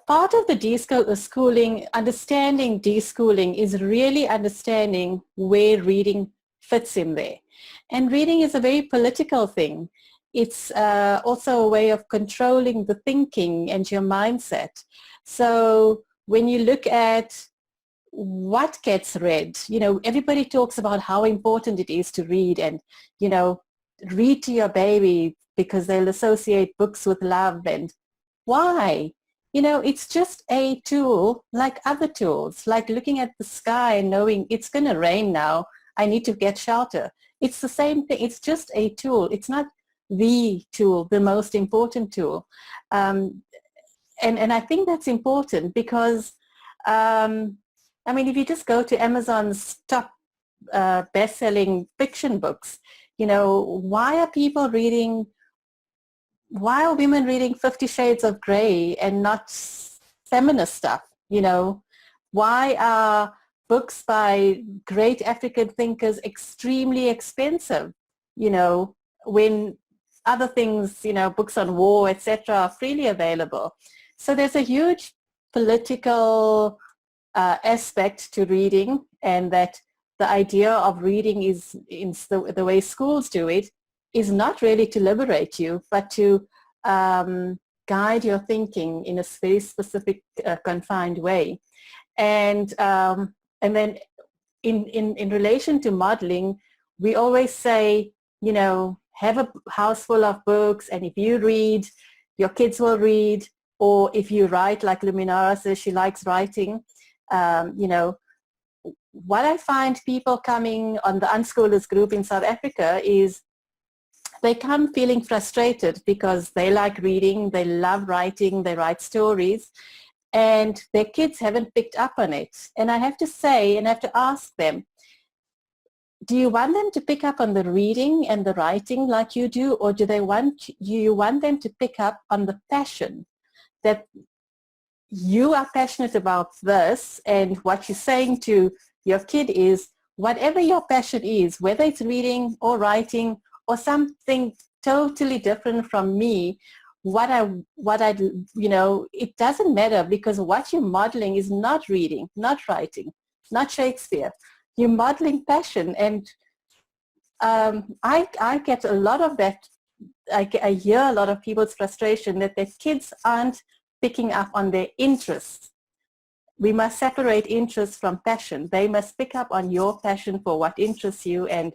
part of the deschooling, understanding deschooling is really understanding where reading fits in there. And reading is a very political thing. It's also a way of controlling the thinking and your mindset. So when you look at what gets read, you know, everybody talks about how important it is to read and, you know, read to your baby because they'll associate books with love. And why? You know, it's just a tool like other tools, like looking at the sky and knowing it's going to rain now, I need to get shelter. It's the same thing. It's just a tool. It's not the tool, the most important tool. And I think that's important because, I mean, if you just go to Amazon's top best-selling fiction books, you know, why are women reading 50 Shades of Grey and not feminist stuff? You know, why are books by great African thinkers extremely expensive, you know, when other things, you know, books on war, etc., are freely available? So there's a huge political aspect to reading, and that the idea of reading is, in the way schools do it, is not really to liberate you, but to guide your thinking in a very specific, confined way. And then in relation to modeling, we always say, you know, have a house full of books, and if you read, your kids will read. Or if you write, like Luminara says she likes writing, you know, what I find people coming on the unschoolers group in South Africa is they come feeling frustrated because they like reading, they love writing, they write stories, and their kids haven't picked up on it. And I have to say, and I have to ask them, do you want them to pick up on the reading and the writing like you do, or do you want them to pick up on the passion, that you are passionate about this, and what you're saying to your kid is, whatever your passion is, whether it's reading or writing or something totally different from me, it doesn't matter, because what you're modeling is not reading, not writing, not Shakespeare. You're modeling passion. And I get a lot of that. I hear a lot of people's frustration that their kids aren't picking up on their interests. We must separate interest from passion. They must pick up on your passion for what interests you, and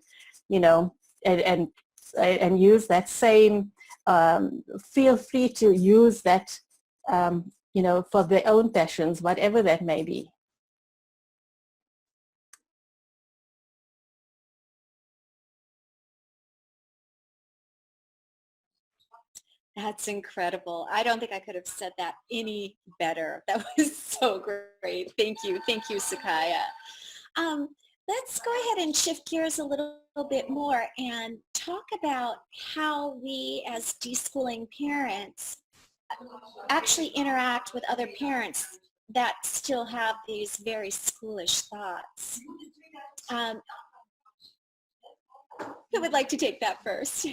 and use that same. Feel free to use that, for their own passions, whatever that may be. That's incredible. I don't think I could have said that any better. That was so great. Thank you. Thank you, Sakaya. Let's go ahead and shift gears a little bit more and talk about how we as deschooling parents actually interact with other parents that still have these very schoolish thoughts. Who would like to take that first?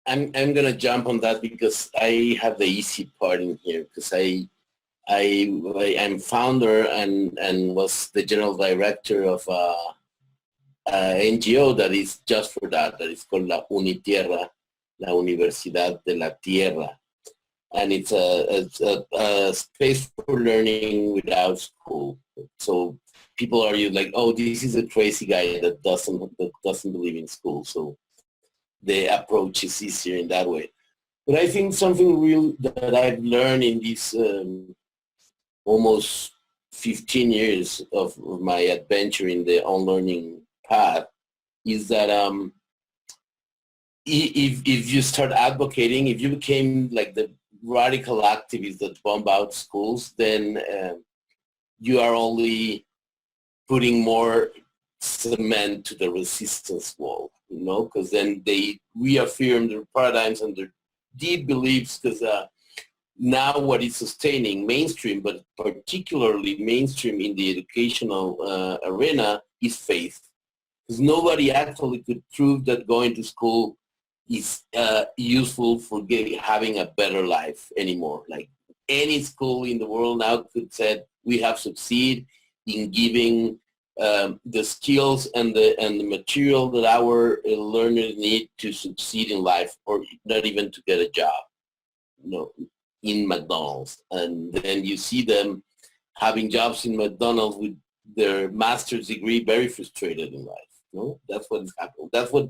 I'm gonna jump on that because I have the easy part in here, because I'm founder and was the general director of a NGO that is just for that is called La Unitierra, La Universidad de la Tierra, and it's a space for learning without school. So people argue like, oh, this is a crazy guy that doesn't believe in school. So the approach is easier in that way. But I think something real that I've learned in these almost 15 years of my adventure in the on-learning path is that if you start advocating, if you became like the radical activist that bomb out schools, then you are only putting more cement to the resistance wall, because then they reaffirm their paradigms and their deep beliefs, because now what is sustaining mainstream, but particularly mainstream in the educational arena, is faith. Because nobody actually could prove that going to school is useful for having a better life anymore. Like any school in the world now could say, we have succeeded in giving the skills and the material that our learners need to succeed in life, or not even to get a job, in McDonald's. And then you see them having jobs in McDonald's with their master's degree, very frustrated in life. That's what is happening. That's what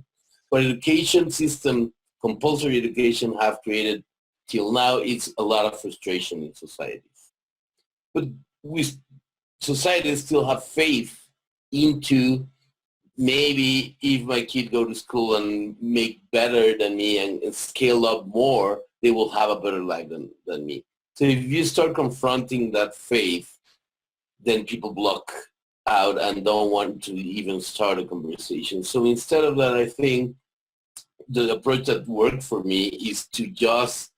education system, compulsory education, have created till now. It's a lot of frustration in societies. But societies still have faith into, maybe if my kid go to school and make better than me and scale up more, they will have a better life than me. So if you start confronting that faith, then people block out and don't want to even start a conversation. So instead of that, I think the approach that worked for me is to just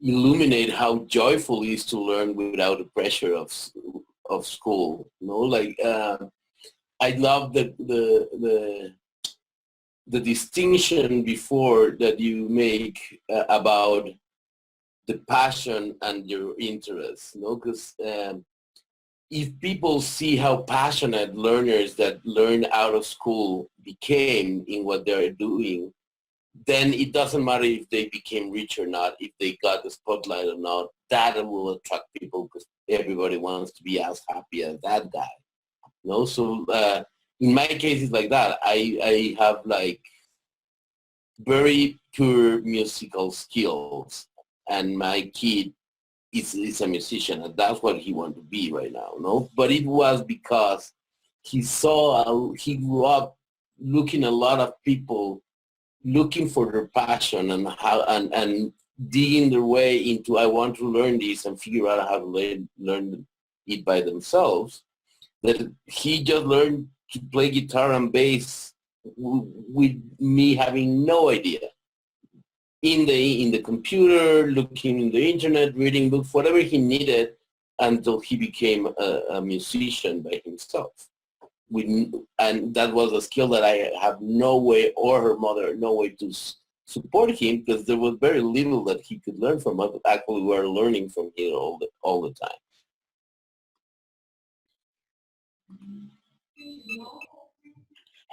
illuminate how joyful it is to learn without the pressure of school. I love the distinction before that you make about the passion and your interest, because if people see how passionate learners that learn out of school became in what they're doing, then it doesn't matter if they became rich or not, if they got the spotlight or not, that will attract people, because everybody wants to be as happy as that guy. So in my case, it's like that. I have like very poor musical skills, and my kid is a musician, and that's what he wanted to be right now, no? But it was because he he grew up looking a lot of people looking for their passion and how and digging their way into, I want to learn this and figure out how to learn it by themselves. That he just learned to play guitar and bass with me having no idea. In the computer, looking in the internet, reading books, whatever he needed, until he became a musician by himself. And that was a skill that I have no way, or her mother, no way to support him, because there was very little that he could learn from us. Actually, we were learning from him all the time.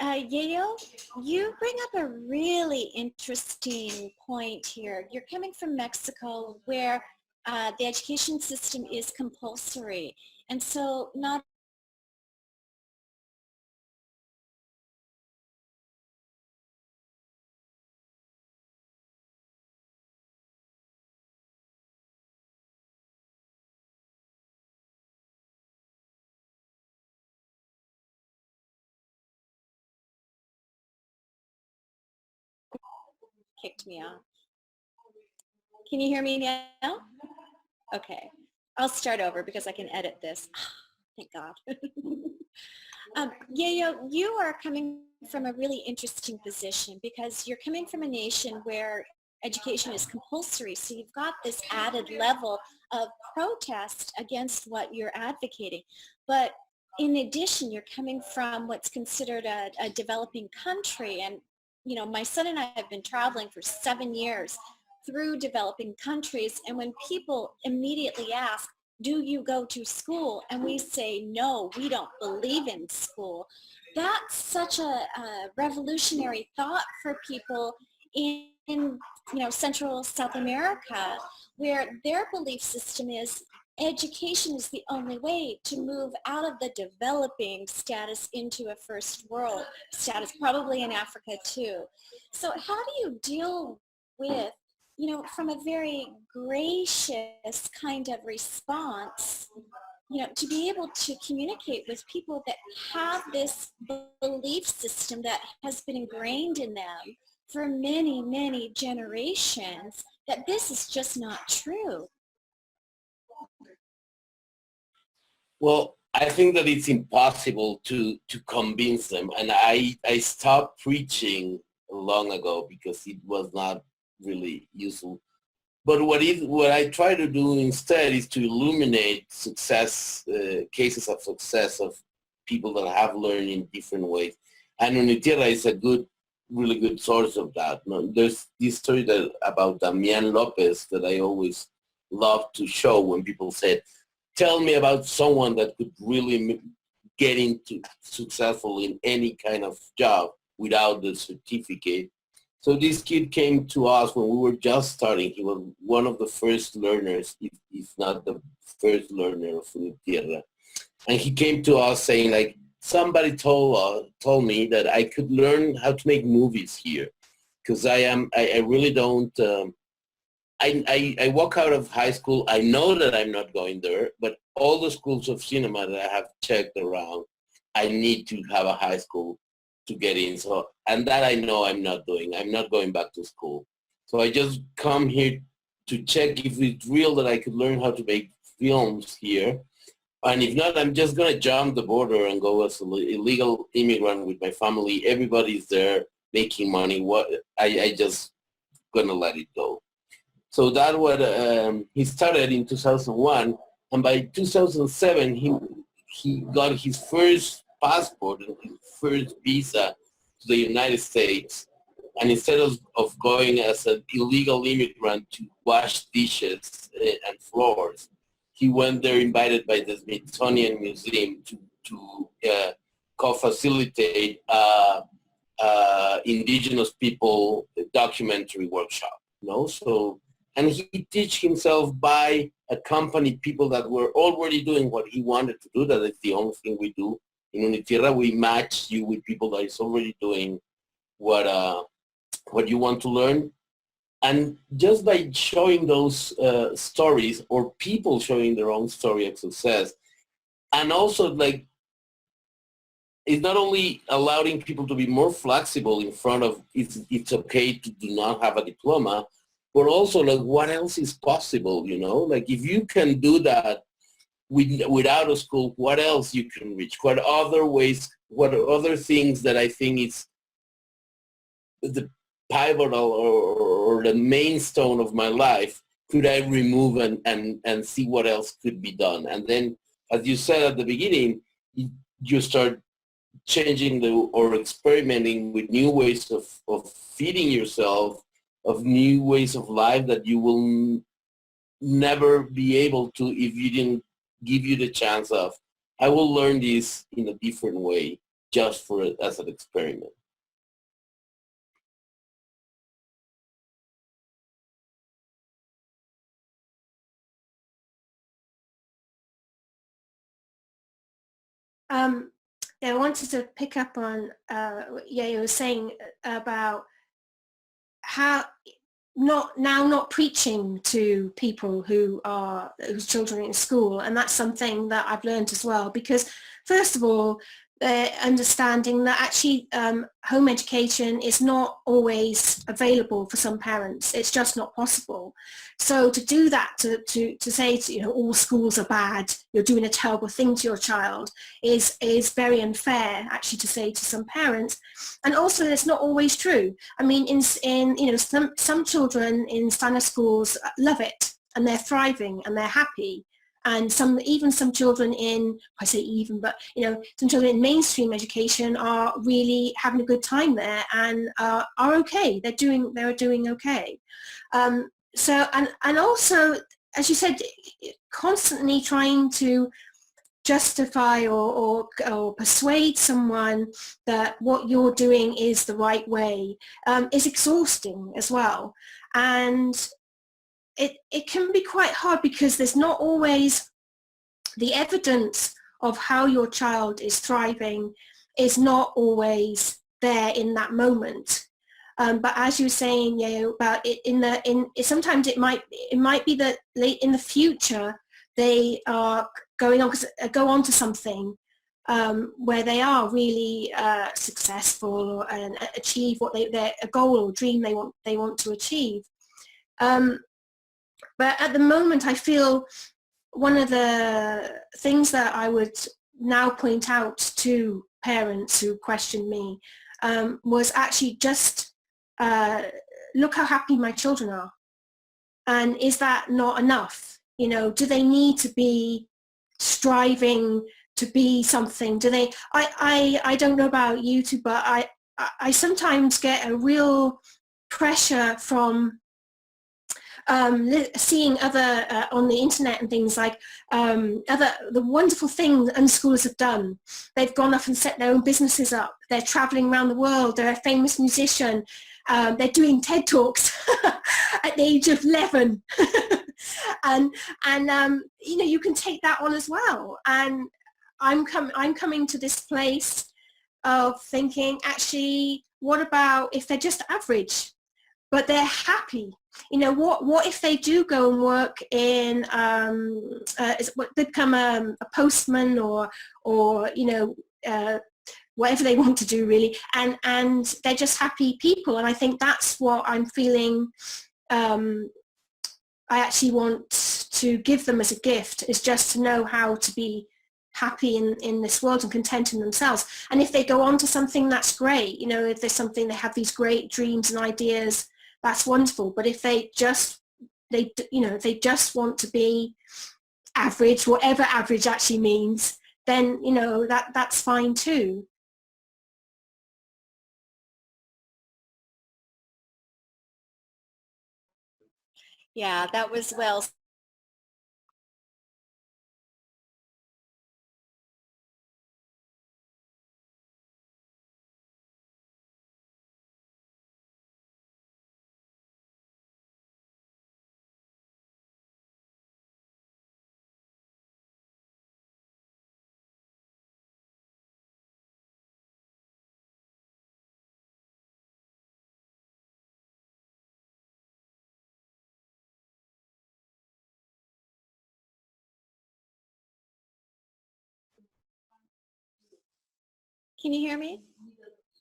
Yael, you bring up a really interesting point here. You're coming from Mexico, where the education system is compulsory. And so not kicked me off. Can you hear me now? Okay. I'll start over because I can edit this. Thank God. Yayo, you are coming from a really interesting position because you're coming from a nation where education is compulsory. So you've got this added level of protest against what you're advocating. But in addition, you're coming from what's considered a developing country. And, you know, my son and I have been traveling for 7 years through developing countries. And when people immediately ask, do you go to school? And we say, no, we don't believe in school. That's such a revolutionary thought for people in Central South America, where their belief system is education is the only way to move out of the developing status into a first world status, probably in Africa too. So how do you deal with, from a very gracious kind of response, to be able to communicate with people that have this belief system that has been ingrained in them for many, many generations, that this is just not true? Well, I think that it's impossible to convince them. And I stopped preaching long ago because it was not really useful. But what I try to do instead is to illuminate success, cases of success of people that have learned in different ways. And Unitierra is a really good source of that. There's this story about Damian Lopez that I always love to show when people say, tell me about someone that could really get into successful in any kind of job without the certificate. So this kid came to us when we were just starting. He was one of the first learners, if not the first learner of Unitierra. And he came to us saying, like, somebody told me that I could learn how to make movies here, because I really don't. I walk out of high school. I know that I'm not going there, but all the schools of cinema that I have checked around, I need to have a high school to get in. So, and that I know I'm not doing. I'm not going back to school. So I just come here to check if it's real that I could learn how to make films here. And if not, I'm just going to jump the border and go as an illegal immigrant with my family. Everybody's there making money. I just going to let it go. So that what he started in 2001. And by 2007, he got his first passport and his first visa to the United States. And instead of going as an illegal immigrant to wash dishes and floors, he went there invited by the Smithsonian Museum to co-facilitate indigenous people documentary workshop. So, and he teach himself by accompany people that were already doing what he wanted to do. That is the only thing we do. In Unitierra, we match you with people that is already doing what you want to learn. And just by showing those stories, or people showing their own story of success, and also like, it's not only allowing people to be more flexible in front of it's okay to do not have a diploma, but also like what else is possible, you know? Like if you can do that without a school, what else you can reach? What other ways, what other things that I think is the pivotal or the main stone of my life could I remove and see what else could be done? And then, as you said at the beginning, you start changing or experimenting with new ways of feeding yourself, of new ways of life that you will never be able to if you didn't give you the chance of, I will learn this in a different way just for it as an experiment. Yeah, I wanted to pick up on yeah, you were saying about how not preaching to people whose children are in school, and that's something that I've learned as well, because first of all, understanding that actually home education is not always available for some parents. It's just not possible. So to do that, to say all schools are bad, you're doing a terrible thing to your child, is very unfair actually to say to some parents. And also it's not always true. I mean, in some children in standard schools love it and they're thriving and they're happy. And some children in, I say even, but some children in mainstream education are really having a good time there and are okay. They're doing okay. So and also, as you said, constantly trying to justify or persuade someone that what you're doing is the right way is exhausting as well. And it can be quite hard because there's not always the evidence of how your child is thriving is not always there in that moment. But as you were saying, about it, sometimes it might be that late in the future they are go on to something where they are really successful and achieve what a goal or dream they want to achieve. But at the moment, I feel one of the things that I would now point out to parents who question me was actually just look how happy my children are. And is that not enough? Do they need to be striving to be something? Do they? I don't know about you two, but I sometimes get a real pressure from seeing other on the internet and things like the wonderful things unschoolers have done. They've gone off and set their own businesses up. They're traveling around the world. They're a famous musician. They're doing TED Talks at the age of 11. and you can take that on as well. And I'm coming to this place of thinking, actually, what about if they're just average, but they're happy? What if they do go and work in become a postman or whatever they want to do really, and they're just happy people. And I think that's what I'm feeling I actually want to give them as a gift, is just to know how to be happy in this world and content in themselves. And if they go on to something, that's great. If there's something, they have these great dreams and ideas, that's wonderful. But if they just want to be average, whatever average actually means, then that's fine too. Yeah, that was well Can you hear me?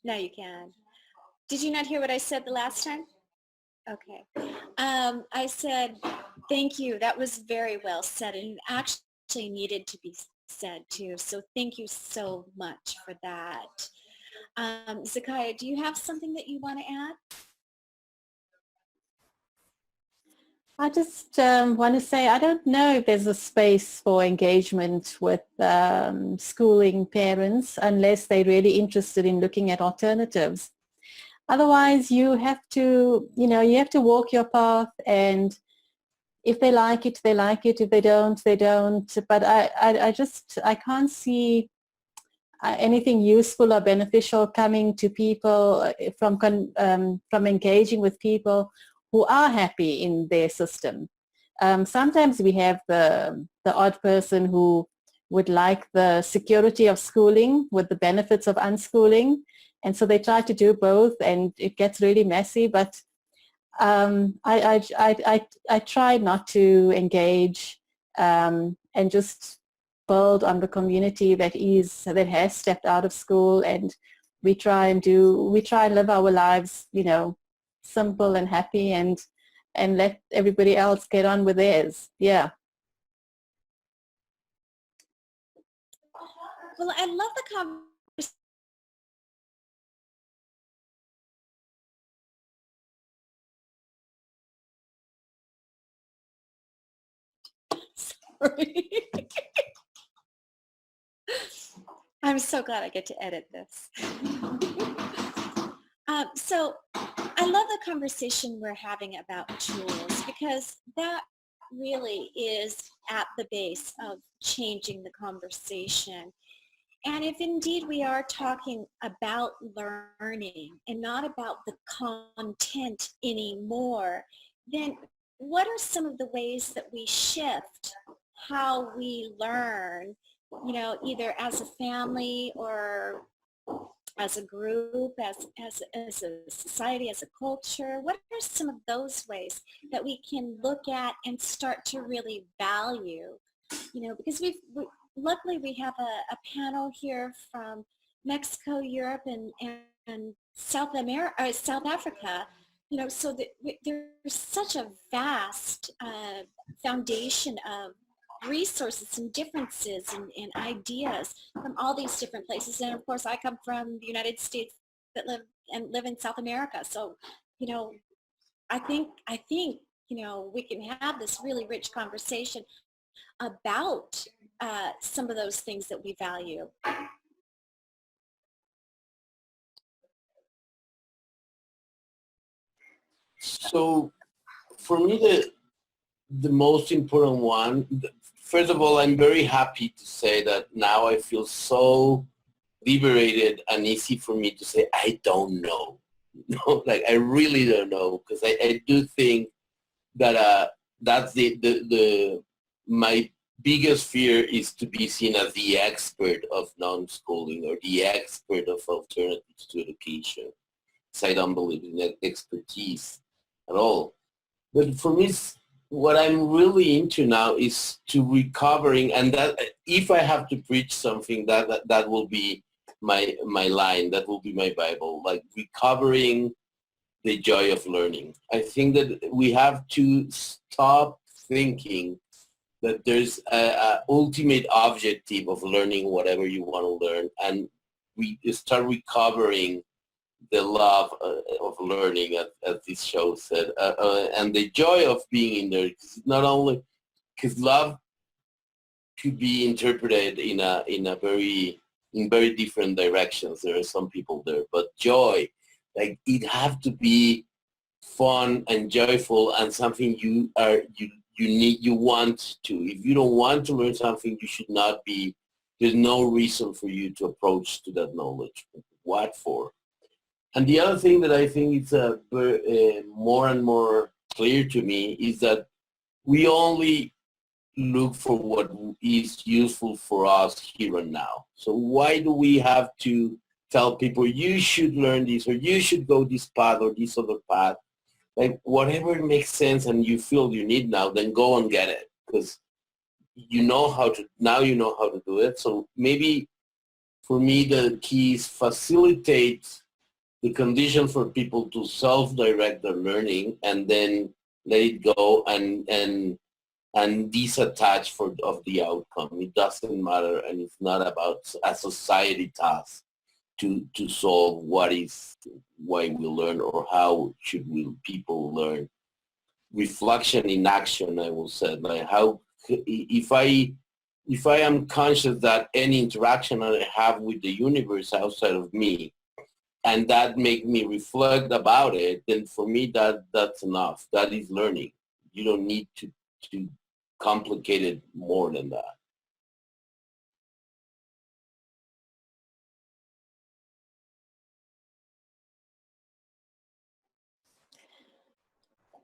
No, you can. Did you not hear what I said the last time? Okay. I said, thank you. That was very well said, and it actually needed to be said too. So thank you so much for that. Zakiya, do you have something that you want to add? I just want to say I don't know if there's a space for engagement with schooling parents unless they're really interested in looking at alternatives. Otherwise, you have to walk your path, and if they like it, they like it. If they don't, they don't. But I can't see anything useful or beneficial coming to people from engaging with people who are happy in their system. Sometimes we have the odd person who would like the security of schooling with the benefits of unschooling, and so they try to do both, and it gets really messy. But I try not to engage and just build on the community that has stepped out of school, and we try and live our lives, simple and happy, and let everybody else get on with theirs. Yeah. Well, I love the conversation. Sorry. I'm so glad I get to edit this. So I love the conversation we're having about tools, because that really is at the base of changing the conversation. And if indeed we are talking about learning and not about the content anymore, then what are some of the ways that we shift how we learn, either as a family or as a group, as a society, as a culture? What are some of those ways that we can look at and start to really value? Because luckily we have a panel here from Mexico, Europe, and South Africa. So that there's such a vast foundation of resources and differences and ideas from all these different places. And of course, I come from the United States that live in South America. So, I think we can have this really rich conversation about some of those things that we value. So for me, the most important one, first of all, I'm very happy to say that now I feel so liberated and easy for me to say, I don't know. Like I really don't know, because I do think that that's my biggest fear is to be seen as the expert of non-schooling or the expert of alternatives to education. So I don't believe in expertise at all. But for me, what I'm really into now is to recovering, and that if I have to preach something, that will be my line, that will be my Bible, like recovering the joy of learning. I think that we have to stop thinking that there's a ultimate objective of learning whatever you want to learn, and we start recovering the love of learning, as this show said, and the joy of being in there. Cause not only because love could be interpreted in very different directions. There are some people there, but joy, like it have to be fun and joyful and something you want to. If you don't want to learn something, you should not be. There's no reason for you to approach to that knowledge. What for? And the other thing that I think is more and more clear to me is that we only look for what is useful for us here and now. So why do we have to tell people you should learn this or you should go this path or this other path? Like whatever makes sense and you feel you need now, then go and get it, because you know how to do it. So maybe for me, the key is facilitate the condition for people to self-direct their learning and then let it go and disattach of the outcome. It doesn't matter, and it's not about a society task to solve why we learn or how should people learn. Reflection in action, I will say. Like how, if I am conscious that any interaction I have with the universe outside of me, and that make me reflect about it, then for me that's enough. That is learning. You don't need to complicate it more than that.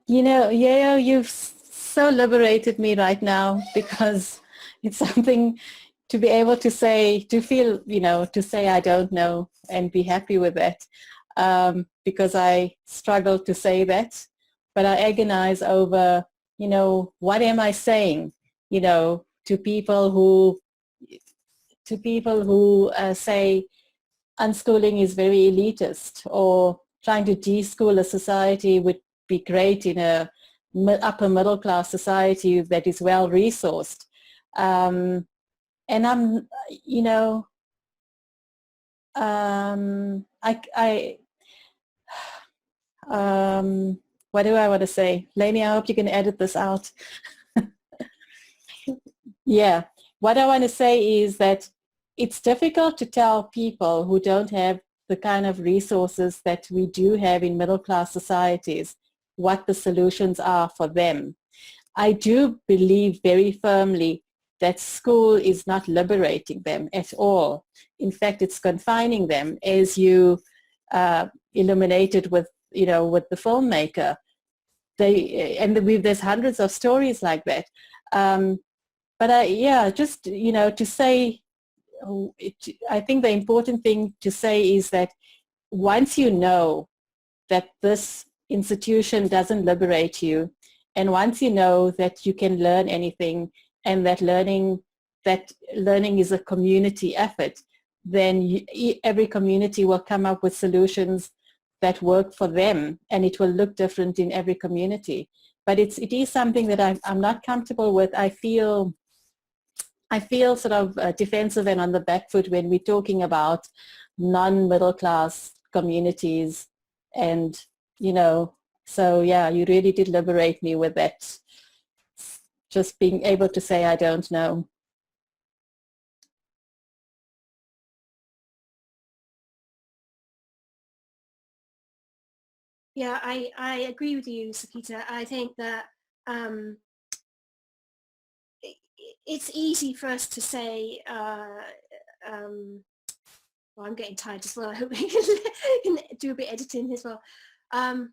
You know, Yayo, you've so liberated me right now, because it's something to be able to say, to feel, you know, to say I don't know and be happy with that, because I struggle to say that, but I agonize over, you know, what am I saying, you know, to people who say unschooling is very elitist, or trying to de-school a society would be great in a upper middle class society that is well resourced. And I'm, you know, what do I want to say? Lainey, I hope you can edit this out. Yeah, what I want to say is that it's difficult to tell people who don't have the kind of resources that we do have in middle class societies what the solutions are for them. I do believe very firmly that school is not liberating them at all. In fact, it's confining them, as you illuminated with, you know, with the filmmaker. There's hundreds of stories like that. But yeah, just, you know, to say, I think the important thing to say is that once you know that this institution doesn't liberate you, and once you know that you can learn anything, and that learning is a community effort, then every community will come up with solutions that work for them, and it will look different in every community. But it is something that I'm not comfortable with. I feel sort of defensive and on the back foot when we're talking about non-middle class communities. And, you know, so yeah, you really did liberate me with that. Just being able to say, I don't know. Yeah, I agree with you, Sakita. I think that it's easy for us to say, well, I'm getting tired as well. I hope we can do a bit of editing as well.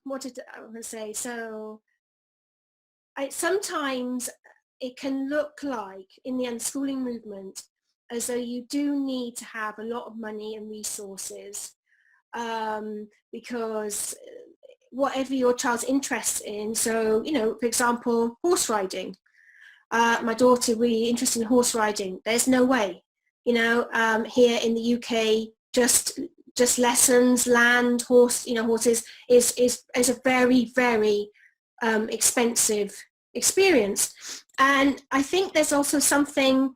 What did I want to say? So sometimes it can look like in the unschooling movement as though you do need to have a lot of money and resources, because whatever your child's interest in, so, you know, for example, horse riding. My daughter really interested in horse riding. There's no way, you know, here in the UK, just lessons, land, horses is a very, very expensive experience. And I think there's also something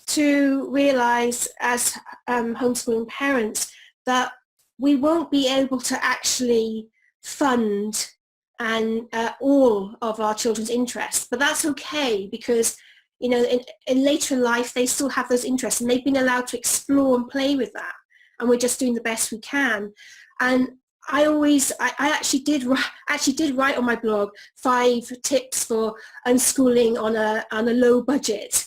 to realize as homeschooling parents, that we won't be able to actually fund and all of our children's interests, but that's okay, because, you know, in later in life they still have those interests and they've been allowed to explore and play with that, and we're just doing the best we can. And I actually did write on my blog 5 tips for unschooling on a low budget,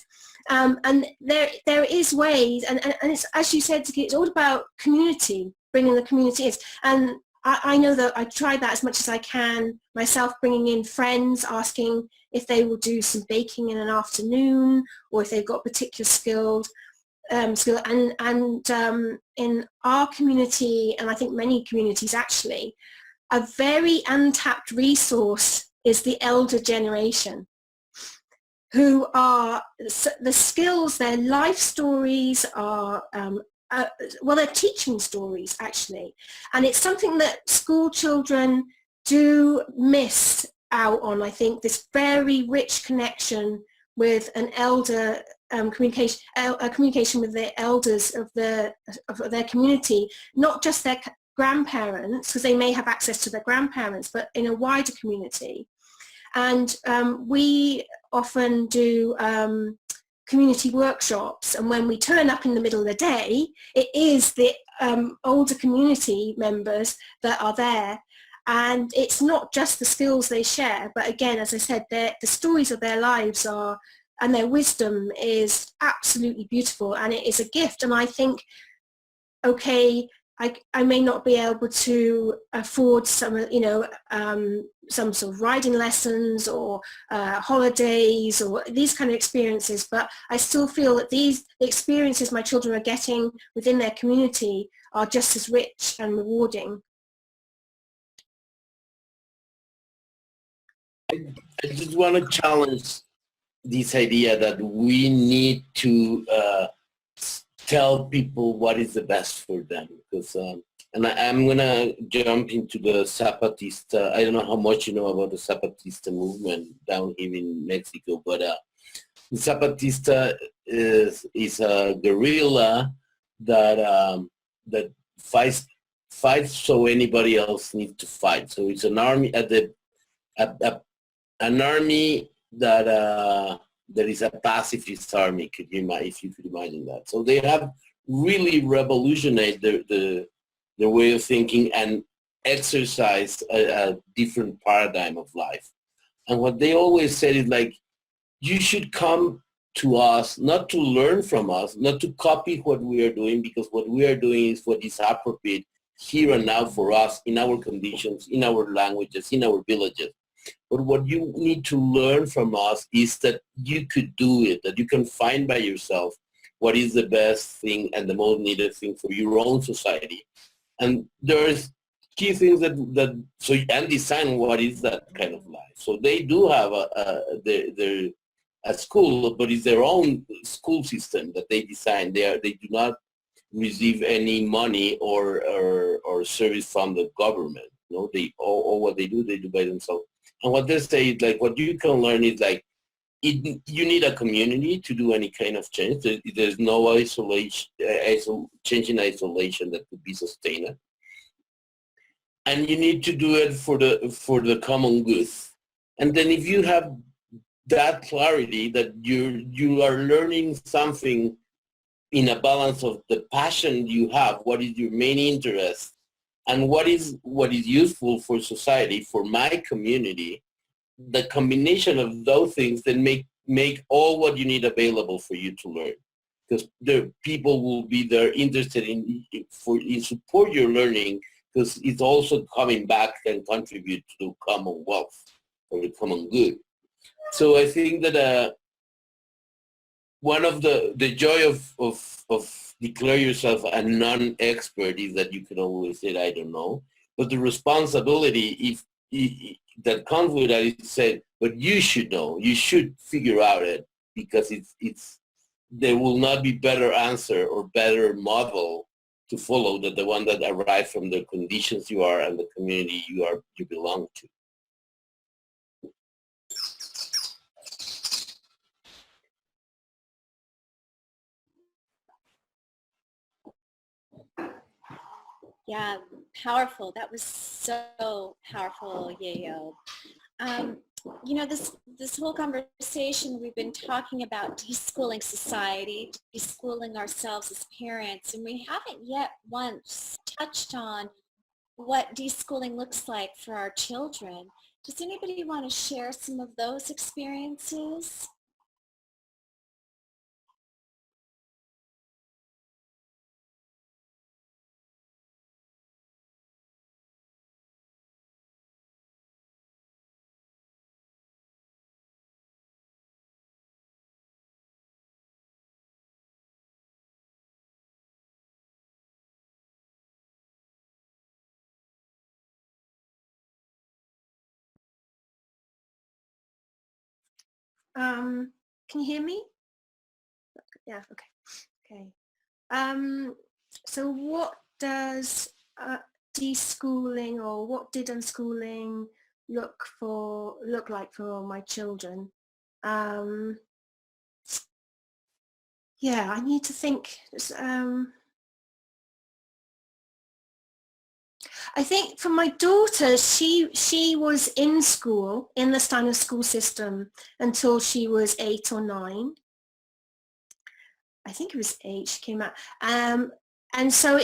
and there is ways, and it's, as you said, it's all about community, bringing the community in. And I know that I tried that as much as I can myself, bringing in friends, asking if they will do some baking in an afternoon, or if they've got a particular skill. And in our community, and I think many communities actually, a very untapped resource is the elder generation, who are the skills, their life stories are well, they're teaching stories actually, and it's something that school children do miss out on. I think this very rich connection with an elder, communication with the elders of their community, not just their grandparents, because they may have access to their grandparents, but in a wider community. And we often do community workshops, and when we turn up in the middle of the day, it is the older community members that are there. And it's not just the skills they share, but again, as I said, the stories of their lives are, and their wisdom is absolutely beautiful, and it is a gift. And I think, okay, I may not be able to afford some, some sort of riding lessons or holidays or these kind of experiences, but I still feel that the experiences my children are getting within their community are just as rich and rewarding. I just want to challenge this idea that we need to tell people what is the best for them, because and I'm gonna jump into the Zapatista. I don't know how much you know about the Zapatista movement down here in Mexico, but the Zapatista is a guerrilla that that fights so anybody else needs to fight. So it's an army an army that is a pacifist army, if you could imagine that. So they have really revolutionized their way of thinking and exercised a different paradigm of life. And what they always said is like, you should come to us, not to learn from us, not to copy what we are doing, because what we are doing is what is appropriate here and now for us, in our conditions, in our languages, in our villages. But what you need to learn from us is that you could do it, that you can find by yourself what is the best thing and the most needed thing for your own society. And there's key things and design what is that kind of life. So they do have a school, but it's their own school system that they design. They do not receive any money or service from the government. All what they do by themselves. And what they say is like, what you can learn is like, you need a community to do any kind of change. There's no change in isolation that could be sustained. And you need to do it for the common good. And then if you have that clarity that you are learning something in a balance of the passion you have, what is your main interest, and what is useful for society, for my community, the combination of those things then make all what you need available for you to learn. Because the people will be there interested in support your learning, because it's also coming back and contribute to the commonwealth or the common good. So I think that one of the joy of declare yourself a non-expert is that you can always say, I don't know. But the responsibility that comes with that is said, but you should know, you should figure out it, because there will not be better answer or better model to follow than the one that arrives from the conditions you are and the community you belong to. Yeah, powerful. That was so powerful, Yayo. This whole conversation, we've been talking about deschooling society, deschooling ourselves as parents, and we haven't yet once touched on what deschooling looks like for our children. Does anybody want to share some of those experiences? Can you hear me? Yeah, okay. So what does deschooling, or what did unschooling look like for my children? Yeah, I need to think. I think for my daughter, she was in school, in the Steiner school system, until she was 8 or 9. I think it was 8 she came out. And so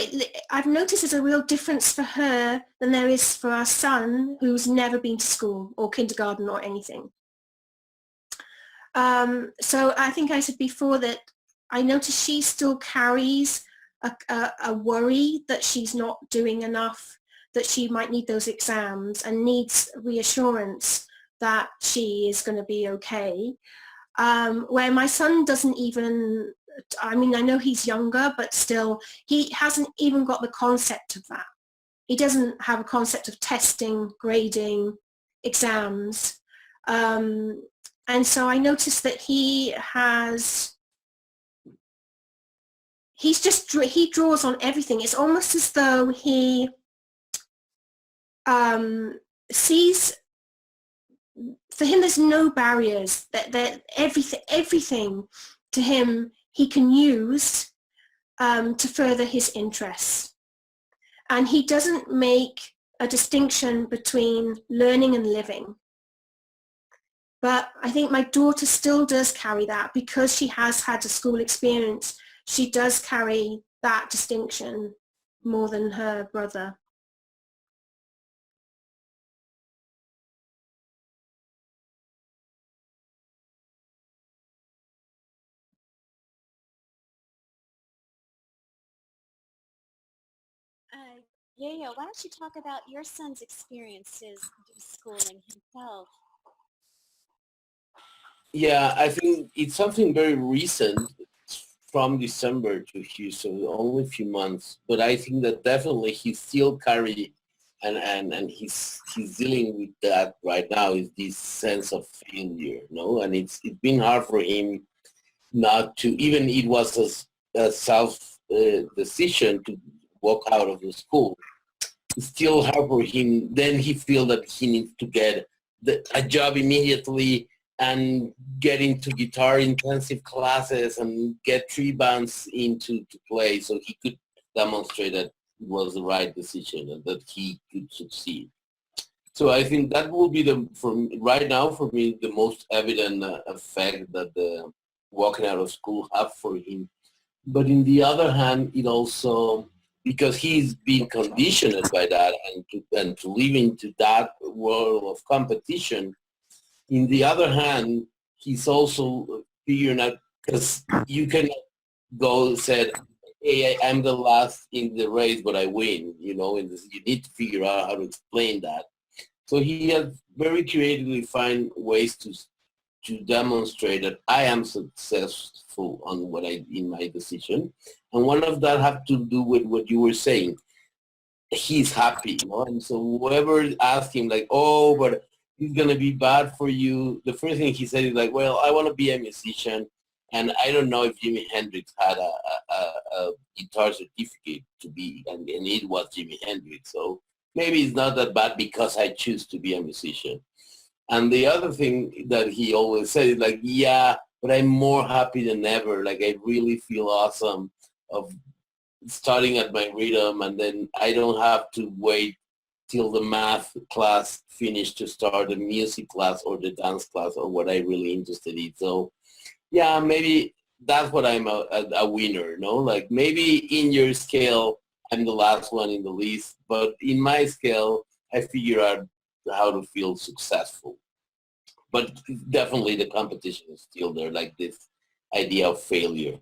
I've noticed there's a real difference for her than there is for our son, who's never been to school or kindergarten or anything. So I think I said before that I notice she still carries a worry that she's not doing enough, that she might need those exams and needs reassurance that she is going to be okay. Where my son doesn't even, I mean, I know he's younger, but still he hasn't even got the concept of that. He doesn't have a concept of testing, grading, exams. And so I noticed that he draws on everything. It's almost as though he sees, for him there's no barriers, that everything to him he can use to further his interests. And he doesn't make a distinction between learning and living. But I think my daughter still does carry that because she has had a school experience. She does carry that distinction more than her brother. Yeah, why don't you talk about your son's experiences schooling himself? Yeah, I think it's something very recent from December to here, so only a few months. But I think that definitely he still carry and he's dealing with that right now, is this sense of failure, no? And it's been hard for him not to, even it was a self decision to walk out of the school. It's still hard for him. Then he feel that he needs to get a job immediately and get into guitar intensive classes and get 3 bands into to play so he could demonstrate that it was the right decision and that he could succeed. So I think that will be right now for me the most evident effect that the walking out of school have for him. But in the other hand, it also, because he's been conditioned by that and to live into that world of competition. In the other hand, he's also figuring out, because you cannot go said, hey, I'm the last in the race, but I win. You know, and you need to figure out how to explain that. So he has very creatively find ways to demonstrate that I am successful on what I in my decision, and one of that have to do with what you were saying. He's happy, you know, and so whoever asked him like, oh, but it's gonna be bad for you. The first thing he said is like, well, I want to be a musician, and I don't know if Jimi Hendrix had a guitar certificate to be, and it was Jimi Hendrix, so maybe it's not that bad because I choose to be a musician. And the other thing that he always said is like, yeah, but I'm more happy than ever. Like I really feel awesome of starting at my rhythm, and then I don't have to wait till the math class finished to start the music class or the dance class or what I really interested in. So yeah, maybe that's what I'm a winner, no? Like maybe in your scale, I'm the last one in the list, but in my scale, I figure out how to feel successful. But definitely the competition is still there, like this idea of failure.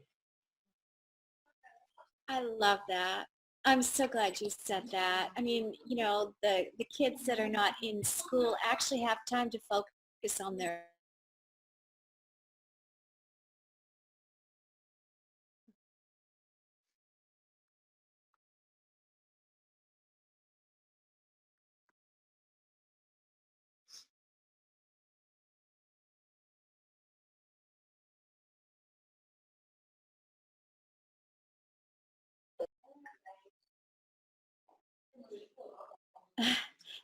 I love that. I'm so glad you said that. I mean, the kids that are not in school actually have time to focus on their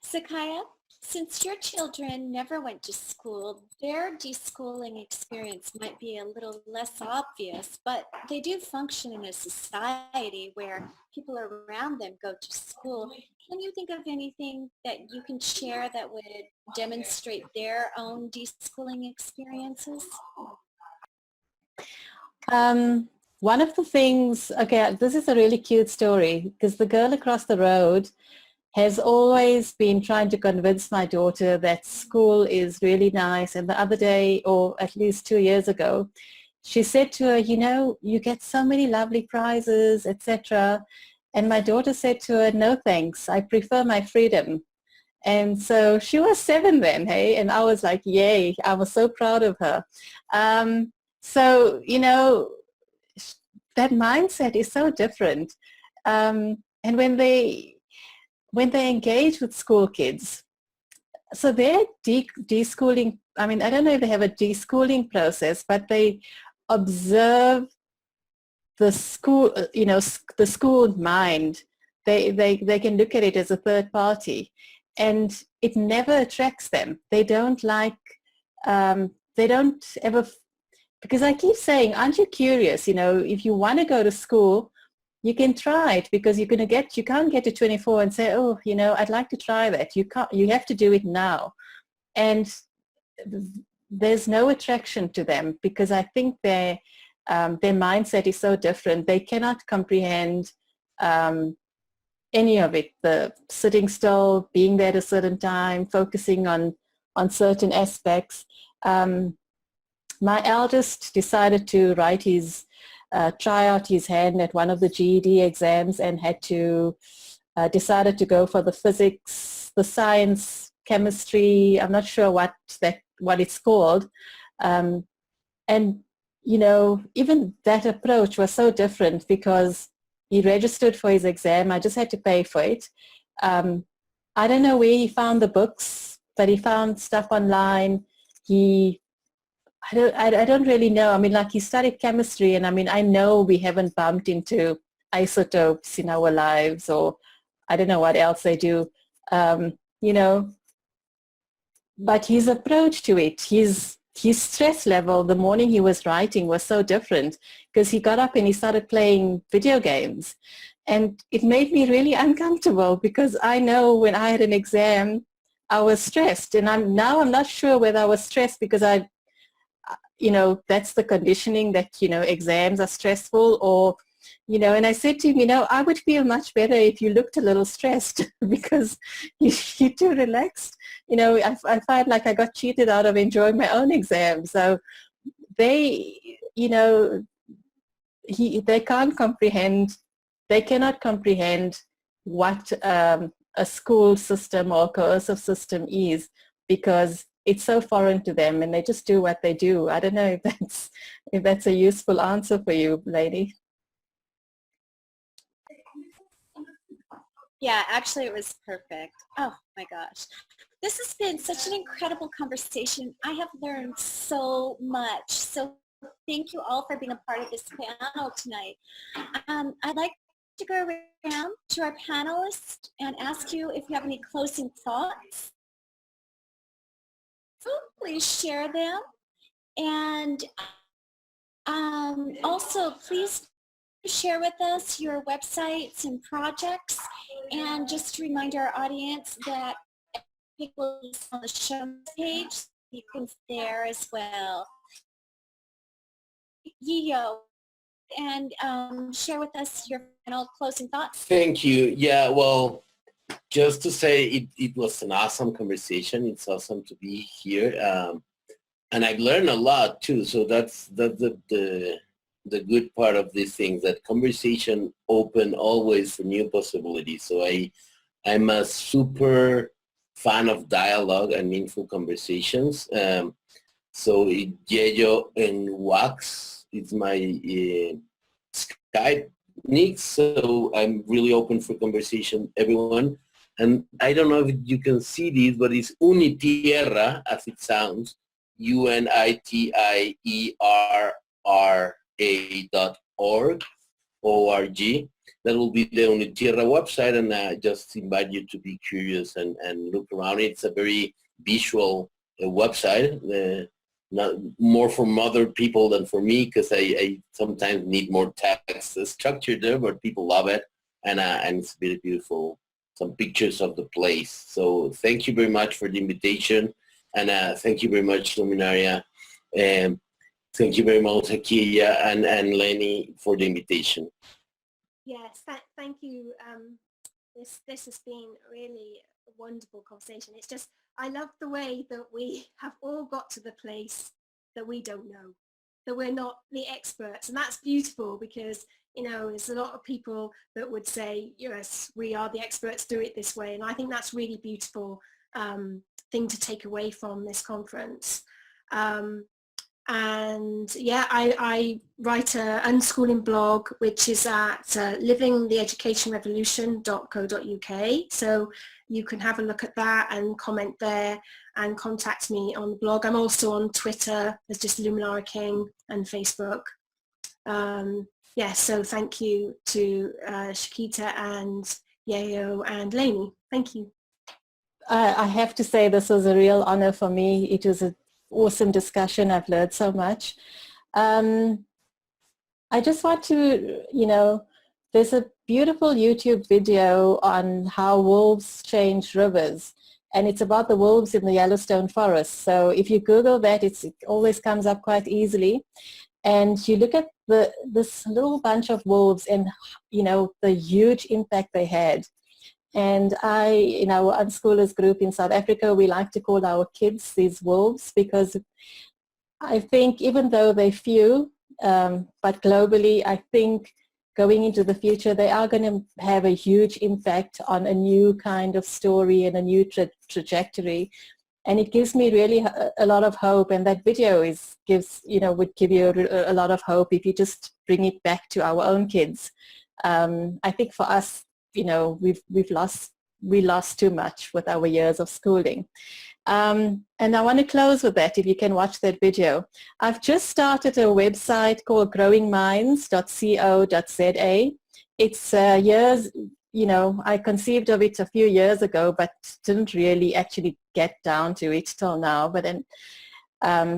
Sakaya, since your children never went to school, their deschooling experience might be a little less obvious, but they do function in a society where people around them go to school. Can you think of anything that you can share that would demonstrate their own deschooling experiences? One of the things, okay, this is a really cute story because the girl across the road has always been trying to convince my daughter that school is really nice. And the other day, or at least 2 years ago, she said to her, you know, you get so many lovely prizes, etc. And my daughter said to her, no thanks, I prefer my freedom. And so she was 7 then, hey? And I was like, yay, I was so proud of her. So, you know, that mindset is so different. And when they engage with school kids, so they're deschooling, I mean, I don't know if they have a deschooling process, but they observe the school, you know, the school mind. They can look at it as a third party, and it never attracts them. They don't like, they don't ever, because I keep saying, aren't you curious? You know, if you want to go to school, you can try it, because you can't get to 24 and say, oh, you know, I'd like to try that. You can't, you have to do it now. And there's no attraction to them, because I think their mindset is so different. They cannot comprehend any of it. The sitting still, being there at a certain time, focusing on certain aspects. My eldest decided to write his try out his hand at one of the GED exams, and had to decided to go for the physics, the science, chemistry. I'm not sure what it's called. And you know, even that approach was so different, because he registered for his exam. I just had to pay for it. I don't know where he found the books, but he found stuff online. I don't really know. I mean, like, he studied chemistry, and I mean, I know we haven't bumped into isotopes in our lives, or I don't know what else they do, you know, but his approach to it, his stress level the morning he was writing was so different, because he got up and he started playing video games, and it made me really uncomfortable, because I know when I had an exam, I was stressed, and I'm not sure whether I was stressed because you know, that's the conditioning that, you know, exams are stressful, or, you know, and I said to him, you know, I would feel much better if you looked a little stressed because you're too relaxed. You know, I find like I got cheated out of enjoying my own exam. So they, you know, they cannot comprehend what a school system or coercive system is, because it's so foreign to them, and they just do what they do. I don't know if that's a useful answer for you, lady. Yeah, actually it was perfect. Oh my gosh. This has been such an incredible conversation. I have learned so much. So thank you all for being a part of this panel tonight. I'd like to go around to our panelists and ask you if you have any closing thoughts. Please share them. And also, please share with us your websites and projects. And just to remind our audience that people on the show page, you can there as well. Yiyo, and share with us your final closing thoughts. Thank you. Yeah, well, just to say it was an awesome conversation. It's awesome to be here. And I've learned a lot too. So that's the good part of these things, that conversation open always for new possibilities. So I'm a super fan of dialogue and meaningful conversations. So Yeyo and Wax, it's my Skype nick. So I'm really open for conversation, everyone. And I don't know if you can see this, but it's Unitierra, as it sounds, UNITIERRA.org. That will be the Unitira website, and I just invite you to be curious and look around. It's a very visual website, not more for other people than for me, because I sometimes need more text structure there, but people love it, and it's very beautiful. Some pictures of the place. So thank you very much for the invitation, and thank you very much, Luminaria. Thank you very much, Hakia and Lenny, for the invitation. Yes, thank you. This has been really a wonderful conversation. It's just, I love the way that we have all got to the place that we don't know, that we're not the experts. And that's beautiful, because, you know, there's a lot of people that would say, yes, we are the experts, do it this way. And I think that's really beautiful thing to take away from this conference. And yeah, I write a unschooling blog, which is at livingthoeducationrevolution.co.uk. So you can have a look at that and comment there and contact me on the blog. I'm also on Twitter. There's just Luminara King, and Facebook. Yeah, so thank you to Shakita and Yayo and Lainey. Thank you. I have to say this was a real honor for me. It was an awesome discussion. I've learned so much. I just want to, you know, there's a beautiful YouTube video on how wolves change rivers, and it's about the wolves in the Yellowstone forest. So if you Google that, it always comes up quite easily. And you look at this little bunch of wolves and, you know, the huge impact they had. And in our unschoolers group in South Africa, we like to call our kids these wolves, because I think even though they're few, but globally, I think going into the future, they are going to have a huge impact on a new kind of story and a new trajectory. And it gives me really a lot of hope. And that video would give you a lot of hope if you just bring it back to our own kids. I think for us, you know, we lost too much with our years of schooling. And I want to close with that, if you can watch that video. I've just started a website called growingminds.co.za. It's years, you know, I conceived of it a few years ago, but didn't really actually get down to it till now. But then,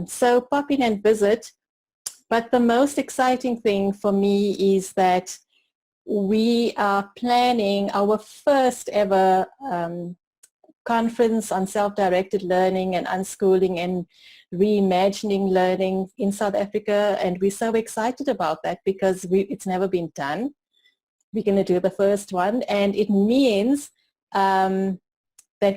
so pop in and visit. But the most exciting thing for me is that we are planning our first ever conference on self-directed learning and unschooling and reimagining learning in South Africa, and we're so excited about that because it's never been done. We're going to do the first one, and it means that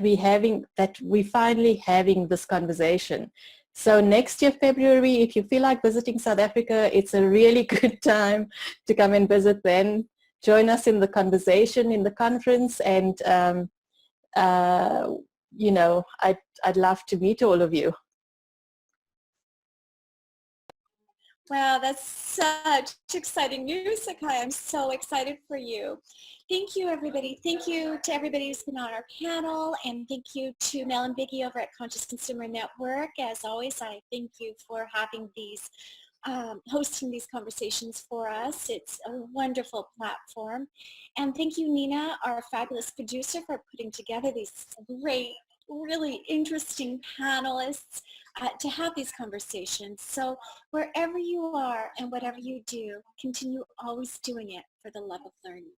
we're finally having this conversation. So next year, February, if you feel like visiting South Africa, it's a really good time to come and visit then. Join us in the conversation in the conference, and you know, I'd love to meet all of you. Wow, that's such exciting news, Sakai. I'm so excited for you. Thank you, everybody. Thank you to everybody who's been on our panel, and thank you to Mel and Biggie over at Conscious Consumer Network. As always, I thank you for having these hosting these conversations for us. It's a wonderful platform. And thank you, Nina, our fabulous producer, for putting together these great, really interesting panelists to have these conversations. So wherever you are and whatever you do, continue always doing it for the love of learning.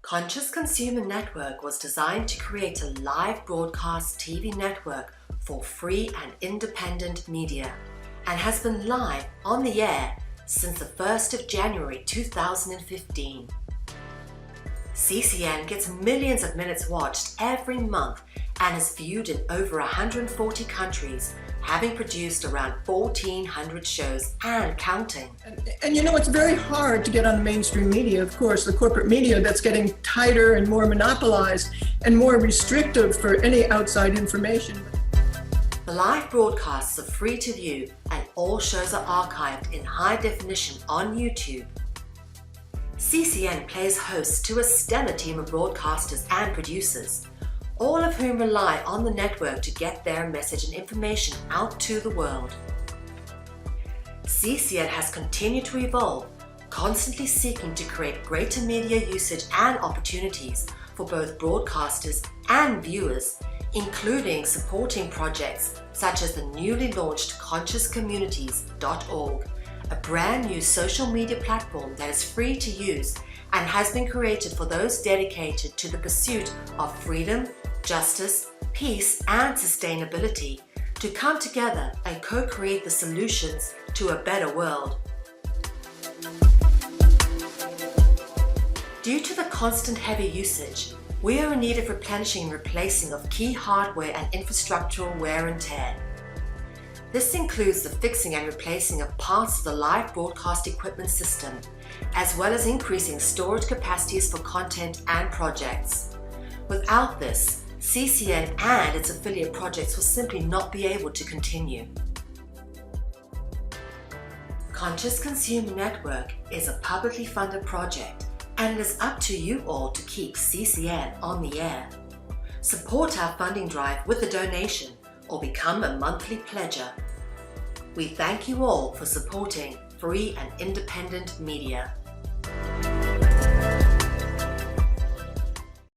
Conscious Consumer Network was designed to create a live broadcast TV network for free and independent media, and has been live on the air since the 1st of January 2015. CCN gets millions of minutes watched every month and is viewed in over 140 countries, having produced around 1,400 shows and counting. And you know, it's very hard to get on the mainstream media, of course, the corporate media that's getting tighter and more monopolized and more restrictive for any outside information. The live broadcasts are free to view, and all shows are archived in high definition on YouTube. CCN plays host to a stellar team of broadcasters and producers, all of whom rely on the network to get their message and information out to the world. CCN has continued to evolve, constantly seeking to create greater media usage and opportunities for both broadcasters and viewers, including supporting projects such as the newly launched consciouscommunities.org, a brand new social media platform that is free to use and has been created for those dedicated to the pursuit of freedom, justice, peace, and sustainability to come together and co-create the solutions to a better world. Due to the constant heavy usage, we are in need of replenishing and replacing of key hardware and infrastructural wear and tear. This includes the fixing and replacing of parts of the live broadcast equipment system, as well as increasing storage capacities for content and projects. Without this, CCN and its affiliate projects will simply not be able to continue. Conscious Consumer Network is a publicly funded project, and it is up to you all to keep CCN on the air. Support our funding drive with a donation or become a monthly pledger. We thank you all for supporting free and independent media.